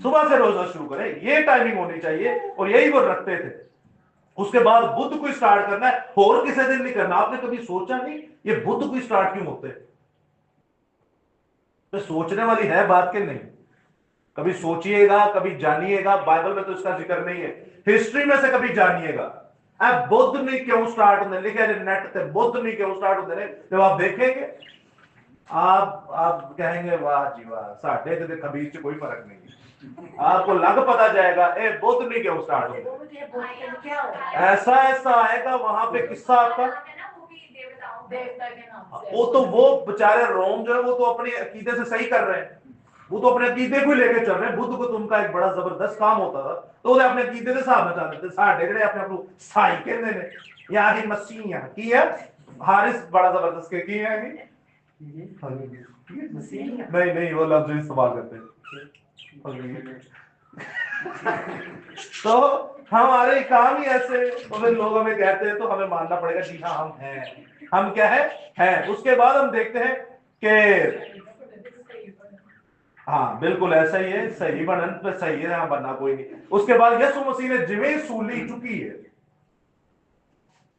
सुबह से रोजा शुरू करें, ये टाइमिंग होनी चाहिए और यही वो रखते थे। उसके बाद बुध को स्टार्ट करना है और किसी दिन नहीं करना। आपने कभी सोचा नहीं ये बुध को स्टार्ट क्यों होते हैं? तो सोचने वाली है बात के नहीं, कभी सोचिएगा, कभी जानिएगा। बाइबल में तो इसका जिक्र नहीं है, हिस्ट्री में से कभी जानिएगा। अब बुद्ध नहीं क्यों स्टार्ट होने लिखे नेट पे, बुद्ध नहीं क्यों स्टार्ट होते रहे, जब आप देखेंगे आप कहेंगे वाह जी वाह, साढ़े के खबीर से कोई फर्क नहीं है। आपको लग पता जाएगा ए बुद्ध नहीं क्यों स्टार्ट होते। क्या हो ऐसा ऐसा आएगा वहां पे किस्सा आपका। देवता के नाम से। वो तो वो बेचारे रोम जो है वो तो अपने अकीदे से सही कर रहे हैं, वो तो अपने अकीदे को लेके चल रहे हैं। बुद्ध को तो उनका एक बड़ा जबरदस्त काम होता था, तो वो अपने अकीदे के साथ में चाहते थे। साढ़े जड़े अपने आप को साई कहते हैं या ही मसीह की है, हारिस बड़ा जबरदस्त के की है नहीं नहीं वो लफ्ज इस्तेमाल करते हैं। तो हमारे काम ही ऐसे, तो फिर लोग हमें कहते हैं तो हमें मानना पड़ेगा जी हाँ हम हैं। हम क्या है। उसके बाद हम देखते हैं कि हाँ बिल्कुल ऐसा ही है, सही बनन पे सही है, यहाँ बनना कोई नहीं। उसके बाद यीशु मसीह ने जिवें सूली चुकी है,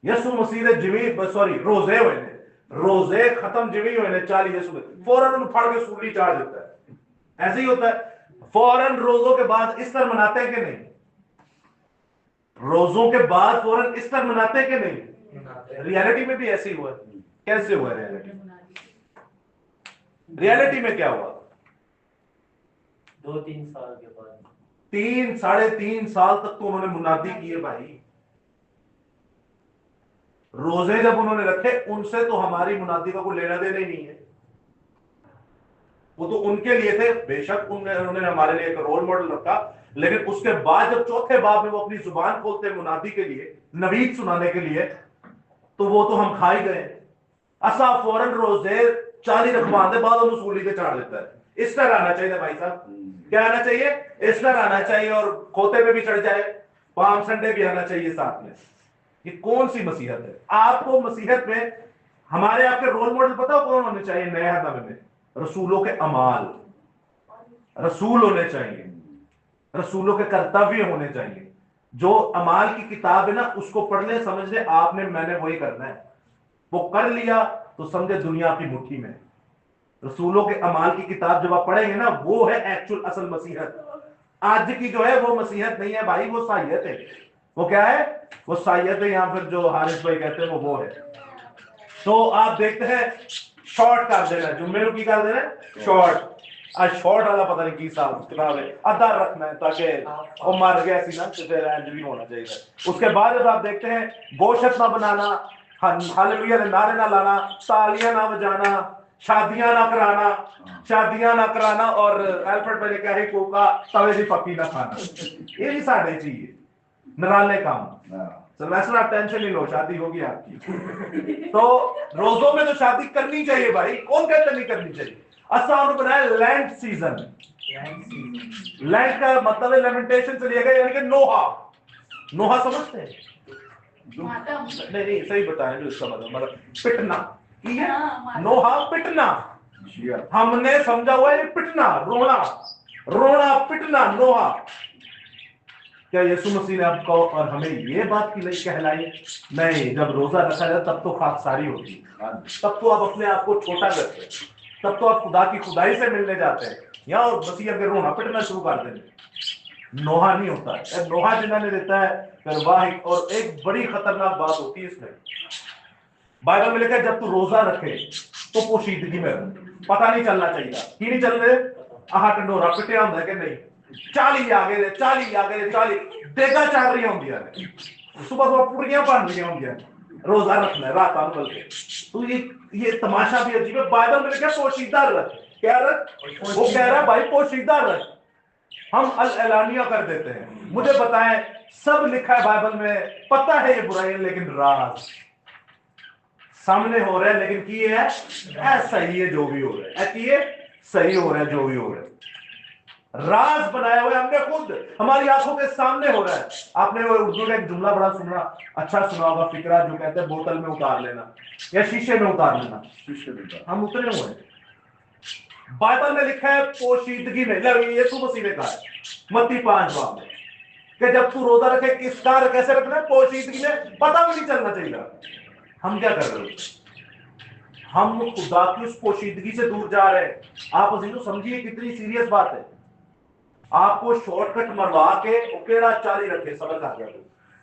यीशु मसीह ने जिवें सॉरी रोजे हुए ने, रोजे खत्म जिवें हुए ने 40 यीशु ने फौरन उठा के सूली चाड़ देता है। ऐसे ही होता है फौरन रोजों के बाद इस्तर मनाते हैं कि नहीं? रोजों के बाद फौरन इस्तर मनाते हैं कि नहीं? रियलिटी में भी ऐसे ही हुआ। कैसे हुआ रियलिटी में क्या हुआ? 2-3 साल के बाद 3-3.5 साल तक तो उन्होंने मुनादी की है भाई। रोजे जब उन्होंने रखे उनसे तो हमारी मुनादी का कोई लेना देना ही नहीं है, वो तो उनके लिए थे। बेशक उन्होंने हमारे लिए एक रोल मॉडल रखा, लेकिन उसके बाद जब चौथे बाब में वो अपनी जुबान खोलते मुनादी के लिए, नवीद सुनाने के लिए, तो वो तो हम खा ही गए। असा फौरन रोजे 40 रखवा दे बाद सूली के चाड़ देता है। इस तरह आना चाहिए भाई साहब, क्या आना चाहिए? इस तरह आना चाहिए, और खोते पे भी चढ़ जाए, पाम संडे भी आना चाहिए साथ में। ये कौन सी मसीहत है? आपको मसीहत में हमारे आपके रोल मॉडल पता कौन होने चाहिए? नए हदम में रसूलों के अमाल, रसूल होने चाहिए, रसूलों के कर्तव्य होने चाहिए। जो अमाल की किताब है ना, उसको पढ़ने समझने आपने मैंने वही करना है। वो कर लिया तो समझे दुनिया की मुट्ठी में। रसूलों के अमाल की किताब जब आप पढ़ेंगे ना, वो है एक्चुअल असल मसीहत। आज की जो है वो मसीहत नहीं है भाई, वो साहियत है। वो क्या है? वो साहियत है, या फिर जो हारिस भाई कहते हैं वो है। तो आप देखते हैं शॉर्ट कर देना, जुम्मे की कर देना शॉर्ट। आज शॉर्ट वाला पता नहीं की साल किताब है, अदा रखना है ताकि वो मर गया सी ना, तो फिर एंड भी होना चाहिए। उसके बाद जब आप देखते हैं गोशत ना बनाना, हालेलुया नारे ना लाना, तालियां ना बजाना, शादियां ना कराना, और अल्फ्रेड पहले क्या है कोका तवे दी पक्की ना खाना। ये भी साढ़े चाहिए नराले काम। वैसे आप टेंशन नहीं लो, शादी होगी आपकी। तो रोजों में तो शादी करनी चाहिए भाई, कौन कहते नहीं करनी चाहिए? आसान बनाया लैंड सीजन। लैंड का मतलब है लेमेंटेशन से लिया गया, यानी कि नोहा। नोहा समझते हैं? नहीं सही बताएं जो इसका मतलब पिटना की है। नोहा पिटना, हमने समझा हुआ है पिटना, रोना पिटना, नोहा। क्या यीशु मसीह ने आपको और हमें ये बात की कहलाई? नहीं, जब रोजा रखा जाए तब तो खाकसारी होती है, तब तो आप अपने आप को छोटा करते हैं, तब तो आप खुदा की खुदाई से मिलने जाते हैं। या और मसीह अगर रोना पिटना शुरू कर देंगे, नोहा नहीं होता है। नोहा जिन्होंने देता है फिर वाह। और एक बड़ी खतरनाक बात होती है इसमें, बाइबल में लिखा है जब तू रोजा रखे तो पोशीदगी में रहे। पता नहीं चलना चाहिए कि नहीं चल रहे आह टंडोरा पिटिया होंगे कि नहीं, 40 आ गए 40 देगा चल रही होंगी, सुबह पूरियां बन रही होंगी, रोजा रखना है रात बल के। तो ये तमाशा भी अजीब है। बाइबल में लिखा पोशीदा रख, क्या रख? वो कह रहा है भाई पोशीदा रख। हम अल एलानिया कर देते हैं। मुझे बताएं, सब लिखा है बाइबल में, पता है ये बुराई, लेकिन राज सामने हो रहा है, लेकिन की है ऐसा ही है जो भी हो रहा है, कि ये सही हो रहा है जो भी हो रहा है। राज बनाया हुआ है हमने खुद, हमारी आंखों के सामने हो रहा है। आपने वो उर्दू का एक जुमला बड़ा अच्छा सुना होगा, फिक्रा, जो कहते हैं बोतल में उतार लेना या शीशे में उतार लेना। हम उतरे हुए हैं, बाइबल में लिखा है पोशीदगी में, यीशु मसीह ने कहा है मत्ती 5 बाब में कि जब तू रोजा रखे किस कार्य कैसे रखना है, पोशीदगी में, पता भी नहीं चलना चाहिए। हम क्या कर रहे हो? हम खुदा की उस पोशीदगी से दूर जा रहे हैं। आप अजीजों समझिए कितनी सीरियस बात है। आपको शॉर्टकट मरवा के उकेड़ा चाली रखे, सबक आ गया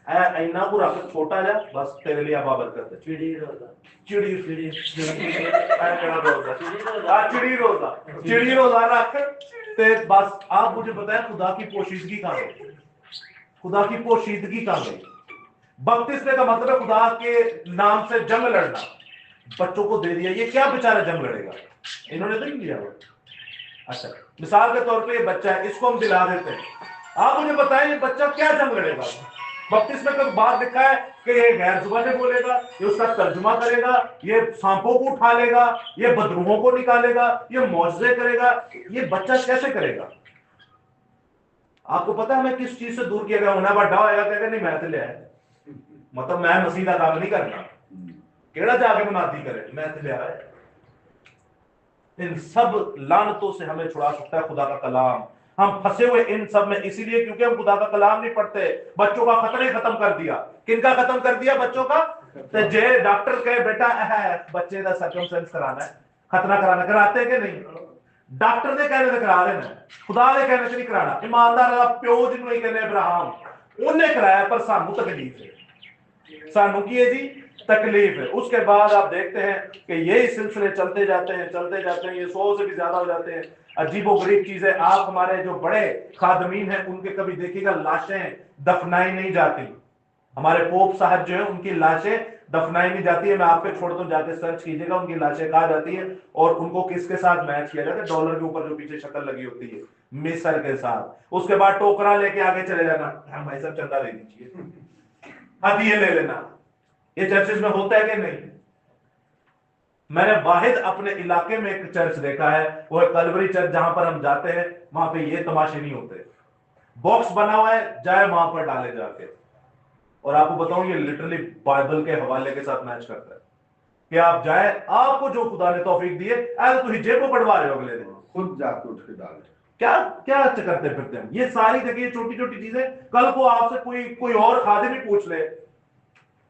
ऐना को रख छोटा जा, बस तेरे लिए बाबर करते चिड़ी रोजा चिड़ी रोजा रख ते बस। आप मुझे बताएं खुदा की पोशीदगी कहां गई? खुदा की पोशीदगी कहां गई? बपतिस्मे का मतलब है खुदा के नाम से जंग लड़ना। बच्चों को दे दिया, ये क्या बेचारा जंग लड़ेगा? इन्होंने तो नहीं दिया वो। अच्छा, मिसाल के तौर पे ये बच्चा है, इसको हम दिला देते हैं। आप मुझे बताएं ये बच्चा क्या जंग लड़ेगा? बपतिस्मे का बात लिखा है कि ये गैर जुबानें बोलेगा, ये उसका तर्जुमा करेगा, ये सांपों को उठा लेगा, ये बदरूहों को निकालेगा, ये मौजज़े करेगा। ये बच्चा कैसे करेगा? आपको पता है हमें किस चीज से दूर किया गया? होना बड़ा होएगा, कहेगा नहीं मैं तो ले आया, मतलब मैं मसीह का काम नहीं करना, केड़ा जाके मनाती करे, मैं तो ले आया। इन सब लानतों से हमें छुड़ा सकता है खुदा का कलाम। हम फंसे हुए इन सब में इसीलिए क्योंकि हम खुदा का कलाम नहीं पढ़ते। बच्चों का खतरे खत्म कर दिया। किनका खत्म कर दिया? बच्चों का। तो जे डॉक्टर कहे बेटा बच्चे का सर्कमस्टेंस कराना है, खतना कराना, कराते कि नहीं? डॉक्टर ने कहने से करा देना, खुदा ने कहने से नहीं कराना। ईमानदार प्यो जिन्होंने ही कहने अब्राहम उन्हें कराया, पर सानू तकलीफ है, सानू की है जी तकलीफ है। उसके बाद आप देखते हैं कि यही सिलसिले चलते जाते हैं, ये 100 से भी ज्यादा हो जाते हैं। अजीबोगरीब चीज है। आप हमारे जो बड़े खादमीन हैं उनके कभी देखिएगा लाशें दफनाई नहीं जाती। हमारे पोप साहब जो है उनकी लाशें दफनाई नहीं जाती है। मैं आप पे छोड़ दूं, जाके सर्च कीजिएगा उनकी लाशें कहा जाती है और उनको किसके साथ मैच किया जाता है? डॉलर के ऊपर जो पीछे शक्ल लगी होती है, मिस्र के साथ। उसके बाद टोकरा लेके आगे चले जाना, भाई साहब चंदा दे दीजिए, हदिये ले लेना। ये चर्चेज में होता है कि नहीं? मैंने वाहिद अपने इलाके में एक चर्च देखा है, वो है कलवरी चर्च, जहां पर हम जाते हैं वहां पे ये तमाशे नहीं होते। बॉक्स बना हुआ है, जाए वहां पर डाले जाके। और आपको बताऊं ये लिटरली बाइबल के हवाले के साथ मैच करता है कि आप जाए, आपको जो खुदा ने तौफीक दी है, ऐसे तो जेब को बढ़वा रहे हो अगले दिन, खुद जाके उठ के डाले। क्या क्या करते फिरते हैं? ये सारी देखिए छोटी छोटी चीजें। कल को आपसे कोई और खादिम ही पूछ ले,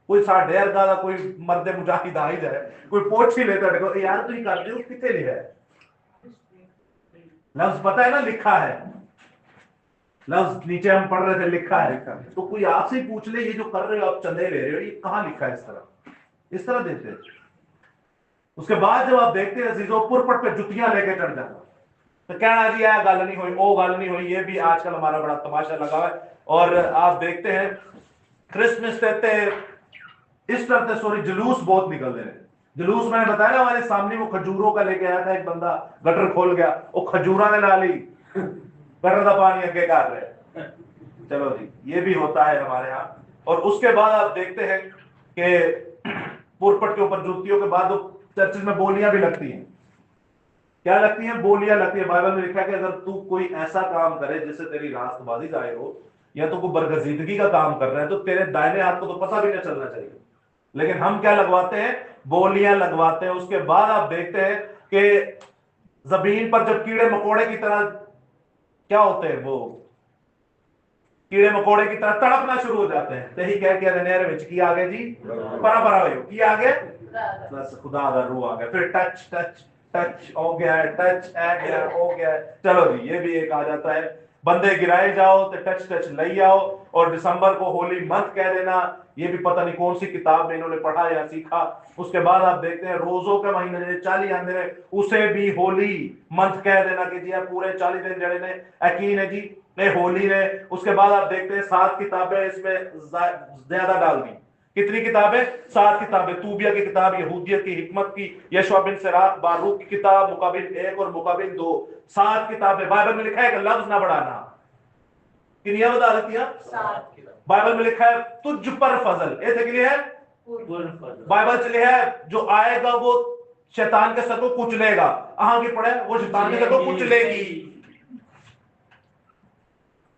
कोई साढ़े अर्गा का कोई मर्दे मुजाहिद आ ही जाए, कोई पूछ ही लेता देखो यार तुम करते हो कितने लिखा है? लफ्ज पता है ना, लिखा है लफ्ज, नीचे हम पढ़ रहे थे लिखा है। तो कोई आपसे ही पूछ ले ये जो कर रहे हो आप चंदे ले रहे हो, ये कहां लिखा है? इस तरह देते हैं। उसके बाद जब आप देखते हैं अजीजों, पुरपट पे जुतियां लेके चढ़ जाना, तो कहना जी यह गल नहीं हुई, वो गल नहीं हुई। ये भी आजकल हमारा बड़ा तमाशा लगा हुआ है। और आप देखते हैं क्रिसमस देते इस तरह सॉरी जुलूस बहुत निकल रहे हैं। जुलूस मैंने बताया ना हमारे सामने, वो खजूरों का लेके आया था एक बंदा, गटर खोल गया, वो खजूरा ने ला ली, गटर का पानी अगे कर रहे। चलो जी, ये भी होता है हमारे यहाँ। और उसके बाद आप देखते हैं कि पुरपट के ऊपर जूतियों के बाद चर्च में बोलियां भी लगती हैं। क्या लगती हैं? बोलियां लगती है। बाइबल में लिखा है कि अगर तू कोई ऐसा काम करे जिससे तेरी रास्तबाजी जाहिर हो, या तो कोई बरगजीदगी का काम कर रहा है, तो तेरे दाहिने हाथ को तो पता भी ना चलना चाहिए। लेकिन हम क्या लगवाते हैं? बोलियां लगवाते हैं। उसके बाद आप देखते हैं कि जमीन पर जब कीड़े मकोड़े की तरह क्या होते हैं, वो कीड़े मकोड़े की तरह तड़पना शुरू हो जाते हैं, तो ही कह के नेरे विच की आ गए जी, परा परा हो की आ गए, बस खुदा का रूह आ गया। फिर टच टच टच हो गया, टच आ गया, हो गया। चलो जी, ये भी एक आ जाता है। बंदे गिराए जाओ तो टच टच ले आओ। और दिसंबर को होली मंथ कह देना, ये भी पता नहीं कौन सी किताब में इन्होंने पढ़ा या सीखा। उसके बाद आप देखते हैं रोजों के महीने 40 आंदे ने, उसे भी होली मंथ कह देना कि जी पूरे 40 दिन जड़े ने यकीन है जी ने होली ने। उसके बाद आप देखते हैं 7 किताबें इसमें ज्यादा डाल दी। कितनी किताबें? 7 किताबें। तूबिया की किताब, यहूदियत की, हिकमत की, यशवा बिन सिराक, बारूक की किताब, मुकाबिल 1 और मुकाबिल 2, 7 किताबें। बाइबल में लिखा है कि लफ्ज ना बढ़ाना। कितनी बता देती है? बाइबल में लिखा है तुझ पर फजल, ऐसे के लिए है बाइबल चले है जो आएगा वो शैतान के सर को कुचलेगा। आगे पढ़े वो शैतान के सर को कुचलेगी।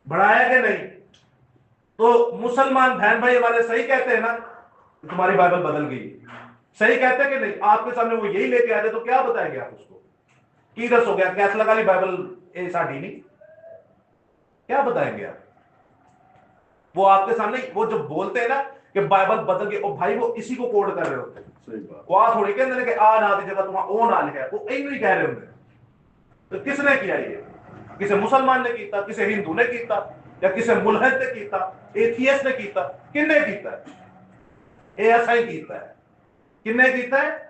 बढ़ाया कि नहीं? तो मुसलमान बहन भाई हमारे सही कहते हैं ना, तुम्हारी बाइबल बदल गई, सही कहते हैं कि नहीं? आपके सामने वो यही लेके आते तो क्या बताएंगे आप उसको? की दस हो गया, कैसे लगा ली बाइबल ए साड़ी नहीं, क्या बताएंगे आप? वो आपके सामने वो जो बोलते हैं ना कि बाइबल बदल गई, और भाई वो इसी को कोड कर रहे होते हैं। सही बात। वो आ थोड़ी कहते हैं कि आ ना दी जगह तुम्हारा ओ ना लिखा है, वो यही नहीं कह रहे होंगे। तो किसने किया ये? किसी मुसलमान ने किया, किसी हिंदू ने किया, या किसी मुल्हिद ने किया, एथियस्ट ने किया, किन्ने किया है? ये ऐसा ही किया है। किन्ने किया है?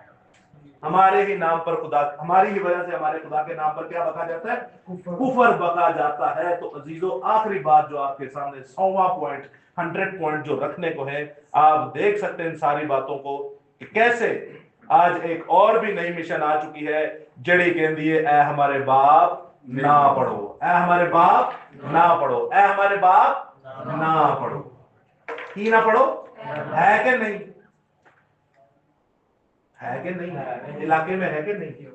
हमारे ही नाम पर खुदा, हमारी ही वजह से हमारे खुदा के नाम पर क्या बका जाता है? कुफर बका जाता है। तो अजीजों, आखिरी बात जो आपके सामने 100वां पॉइंट, 100 पॉइंट जो रखने को है, आप देख सकते हैं इन सारी बातों को कि कैसे आज एक और भी नई मिशन आ चुकी है, जड़ी कहती है ए हमारे बाप ना पढ़ो, ए हमारे बाप ना पढ़ो, ए हमारे बाप ना पढ़ो। की ना पढ़ो है कि नहीं? है कि नहीं? इलाके में है कि नहीं?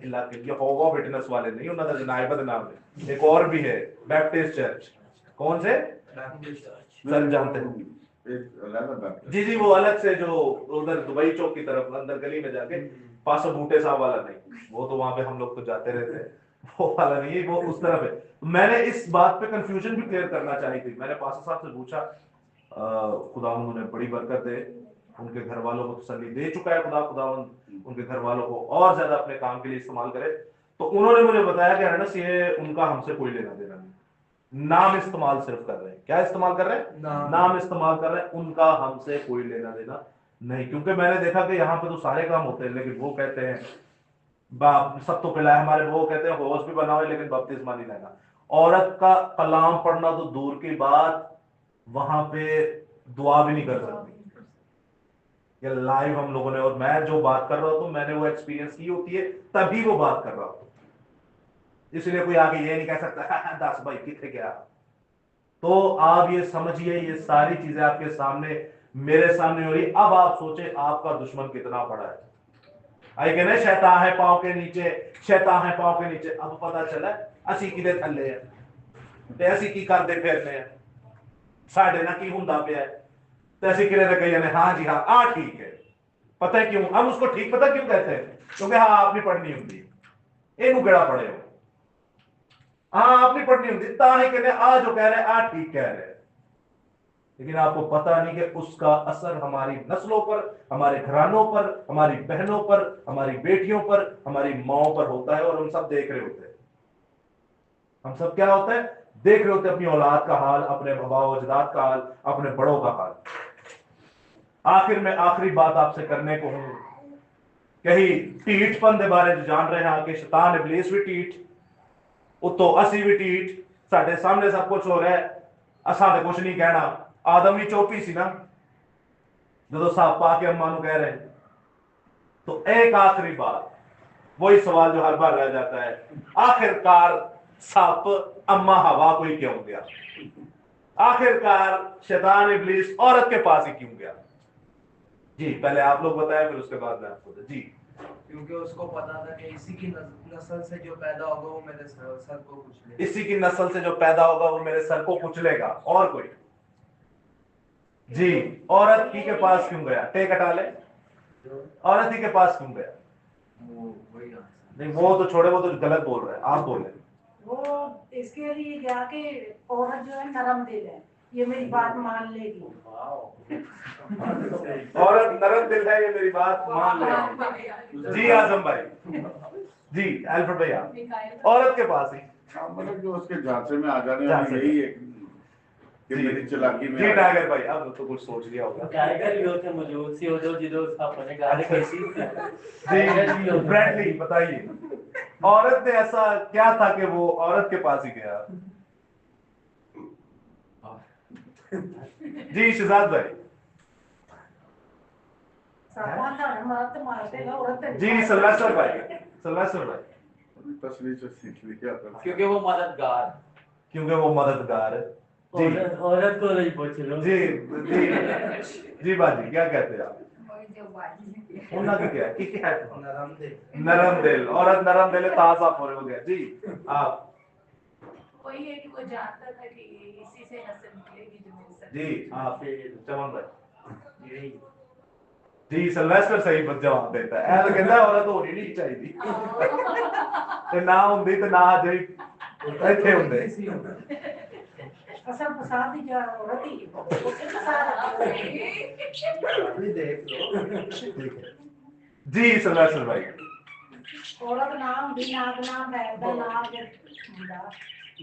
इलाके यहोवा विटनेस वाले नहीं, उन्होंने नायबत नाम है। एक और भी है बैप्टिस्ट चर्च। कौन से? सर जानते हैं? एक अलग बात। जी जी, वो अलग से जो उधर दुबई चौक की तरफ अंदर गली में जाके पासो बूटे साहब वाला नहीं, वो तो वहां पे हम लोग तो जाते रहते हैं, वो वाला नहीं है, वो उस तरफ है। मैंने इस बात पे कंफ्यूजन भी क्लियर करना चाहिए थी। मैंने पासो साहब से पूछा, खुदा उन्होंने बड़ी बरकत दे, उनके घर वालों को तसल्ली दे चुका है खुदा उनके घर वालों को और ज्यादा अपने काम के लिए इस्तेमाल करे। तो उन्होंने मुझे बताया कि अनस ये उनका हमसे कोई लेना देना नहीं, नाम इस्तेमाल सिर्फ कर रहे हैं। क्या इस्तेमाल कर रहे हैं? नाम इस्तेमाल कर रहे हैं, उनका हमसे कोई लेना देना नहीं। क्योंकि मैंने देखा कि यहाँ पे तो सारे काम होते हैं, लेकिन वो कहते हैं बाप सब तो पिलाए, हमारे वो कहते हैं होश भी बनाओ लेकिन बपतिस्मा नहीं लेना। औरत का कलाम पढ़ना तो दूर की बात, वहां पे दुआ भी नहीं कर सकती। ये लाइव हम लोगों ने, और मैं जो बात कर रहा हूं मैंने वो एक्सपीरियंस की होती है, तभी वो बात कर रहा हूं। इसलिए कोई आगे ये नहीं कह सकता दास भाई कितने गया। तो आप ये समझिए, ये सारी चीजें आपके सामने, मेरे सामने हो रही। अब आप सोचे आपका दुश्मन कितना बड़ा है। आई कहने शैतान है पांव के नीचे, शैतान है पांव के नीचे। अब पता चला असी किदे थल्ले है ते असी की करते फिरने हैं, साडे ना की हुंदा पिया है ते असी किरे ते कही जाने हाँ जी हाँ आ ठीक है। पता है क्यों हम उसको ठीक पता क्यों कहते हैं? क्योंकि हाँ आपने पढ़नी होंगी, इनू केड़ा पढ़े हो, हाँ आपने पढ़नी होंगी, ता ही कहने आ जो कह रहे आ ठीक कह रहे। लेकिन आपको पता नहीं कि उसका असर हमारी नस्लों पर, हमारे घरानों पर, हमारी बहनों पर, हमारी बेटियों पर, हमारी माओं पर होता है। और हम सब देख रहे होते हैं। हम सब क्या होता है? देख रहे होते हैं अपनी औलाद का हाल, अपने बाबा अजदाद का हाल, अपने बड़ों का हाल। आखिर में आखिरी बात आपसे करने को हूं, कहीं टीठपन के बारे में जान रहे हैं कि शैतान इब्लीस भी टीठ, उतो असी भी टीठ, साडे सामने सब कुछ हो रहा है, असा तो कुछ नहीं कहना। आदम भी चौपी सी ना जो सप आके अम्मा कह रहे हैं। तो एक आखिरी बात, वही सवाल जो हर बार रह जाता है, आखिरकार सप अम्मा हवा को ही क्यों गया? आखिरकार शैतान इब्लीस औरत के पास ही क्यों गया? जी पहले आप लोग बताएं, फिर उसके बाद मैं आपको। जी क्योंकि उसको पता था कि इसी की नस्ल से जो पैदा होगा वो मेरे सर को कुचलेगा। इसी की नस्ल से जो पैदा होगा वो मेरे सर को कुचलेगा। और कोई? जी औरत ही के पास क्यों गया? टेक हटा ले, औरत ही के पास क्यों गया? वही नहीं वो तो छोड़े, वो तो गलत बोल रहे हैं, आप बोल रहे हैं। वो इसके लिए गया कि औरत जो है नरम दिल है, ये मेरी बात मान लेगी। औरत नरम दिल है, ये मेरी बात मान ले। जी आजम भाई, जी अल्फ्रेड भैया, औरत के पास ही। हाँ, मतलब जो उसके झांसे में आ जाने वाली यही है कि मेरी चालाकी में। जी टाइगर भाई, अब तो कुछ सोच लिया होगा। टाइगर भी होते मौजूद सी हो जो जिदो अपने गाने कैसी जी फ्रेंडली बताइए, औरत ने ऐसा क्या था कि वो औरत के पास ही गया? जी शहजाद भाई। जी सल्लासर भाई, सल्लासर भाई। तस्वीर से सीख लिया था। क्योंकि वो मददगार, क्योंकि वो मददगार है। जी औरत को नहीं पूछ लो। जी जी बाजी क्या कहते हैं आप? उन्ना की क्या है? नरम दिल, औरत नरम दिल ताजा पूरे हो गया। जी आप? वही है कि वो जानता था कि इसी से नस्ल निकलेगी जो मिल सकती। जी आप चमन भाई? जी सिल्वेस्टर सही जवाब देता है ऐसा कहता है औरत होनी नहीं चाहिए ते ना हुंदी ते ना अज ਇੱਥੇ ਹੁੰਦੇ असल फसाद ही जो औरत ही उसके फसाद अभी देख लो। जी सिल्वेस्टर भाई औरत नाम भी नाम है दा नाम के मुंडा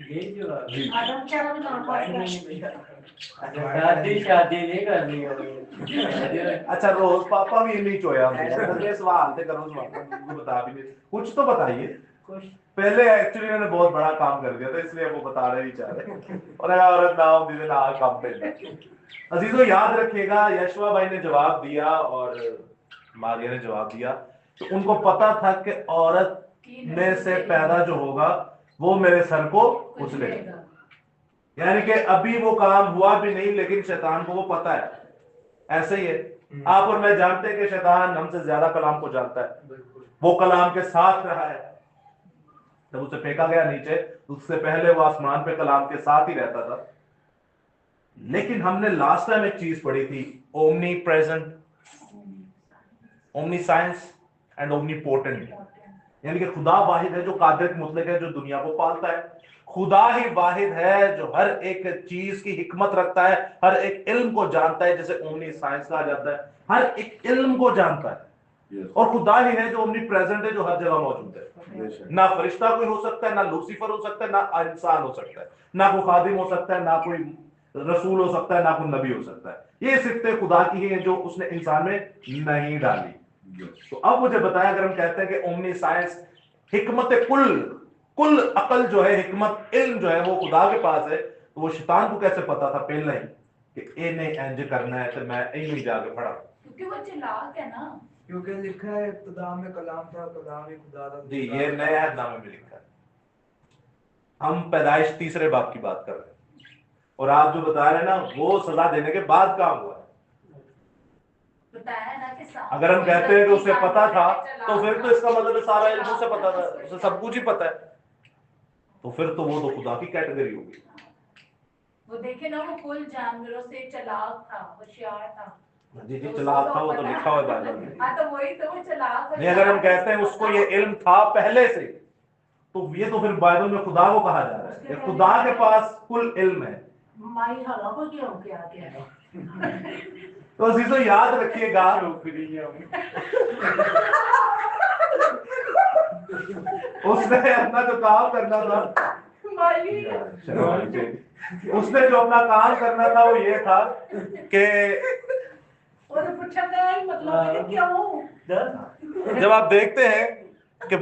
ये जो जी आदम चारा भी नाम पास शादी नहीं करनी होगी। अच्छा रोज पापा भी नहीं चोया होंगे सवाल ते करो सवाल बता भी नहीं कुछ तो बताइए कुछ पहले एक्चुअली इन्होंने बहुत बड़ा काम कर दिया था इसलिए वो बता नहीं चाह रहे और अगर औरत ना होती तो ना काम पे अजीजों याद रखिएगा यशवा भाई ने जवाब दिया और मारिया ने जवाब दिया तो उनको पता था कि औरत में से पैदा जो होगा वो मेरे सर को उछलेगा यानी कि अभी वो काम हुआ भी नहीं लेकिन शैतान को वो पता है ऐसे ही है आप और मैं जानते हैं कि शैतान हमसे ज्यादा कलाम को जानता है वो कलाम के साथ रहा है जब उसे फेंका गया नीचे उससे पहले वो आसमान पे कलाम के साथ ही रहता था लेकिन हमने लास्ट टाइम एक चीज पढ़ी थी omni present omni science and omni potent यानी कि खुदा वाहिद है जो कादिर मुतलक है जो दुनिया को पालता है खुदा ही वाहिद है जो हर एक चीज की हिकमत रखता है हर एक इल्म को जानता है जैसे ओमनी साइंस कहा जाता है हर एक इल्म को जानता है और खुदा ही है जो ओमनी प्रेजेंट है जो हर जगह मौजूद है ना फरिश्ता कोई हो सकता है ना लूसीफर हो सकता है ना इंसान हो सकता है ना कोई खादिम हो सकता है ना कोई रसूल हो सकता है ना कोई नबी हो सकता है ये सिफतें खुदा की ही है जो उसने इंसान में नहीं डाली तो अब मुझे बताया अगर हम कहते हैं कि ओमनी साइंस हिकमत कुल अकल जो है हिकमत इल्म जो है वो खुदा के पास है तो वो शैतान को कैसे पता था पहले ही कि इन्हें इंज करना है तो मैं इन्हीं जाके पढ़ा क्योंकि वो चालाक है ना क्योंकि लिखा है इब्तिदा में कलाम था कलाम ही खुदा था। जी ये नया अहदनामे में लिखा है हम पैदाइश तीसरे बाप की बात कर रहे हैं और आप जो बता रहे हैं ना वो सजा देने के बाद काम हुआ है बताया ना कि अगर हम कहते हैं कि उसे पता था तो फिर तो इसका मतलब सारा इल्म उसे पता था उसे सब कुछ ही पता है तो फिर तो वो तो खुदा की कैटेगरी होगी वो देखे ना वो कुल जानवरों से चालाक था होशियार था जी जी चालाक था वो तो लिखा हुआ है बाइबल में हाँ तो वही तो वो चालाक नहीं अगर हम कहते हैं उसको ये इल्म था पहले से तो ये तो फिर बाइबल में खुदा को कहा जा रहा है ये खुदा के पास कुल इल्म है माई हवा को क्यों क्या क्या तो अजीजों याद रखिएगा उसने अपना जो काम करना था उसने जो अपना काम करना था वो ये था कि और पूछा गया मतलब क्यों जब आप देखते हैं कि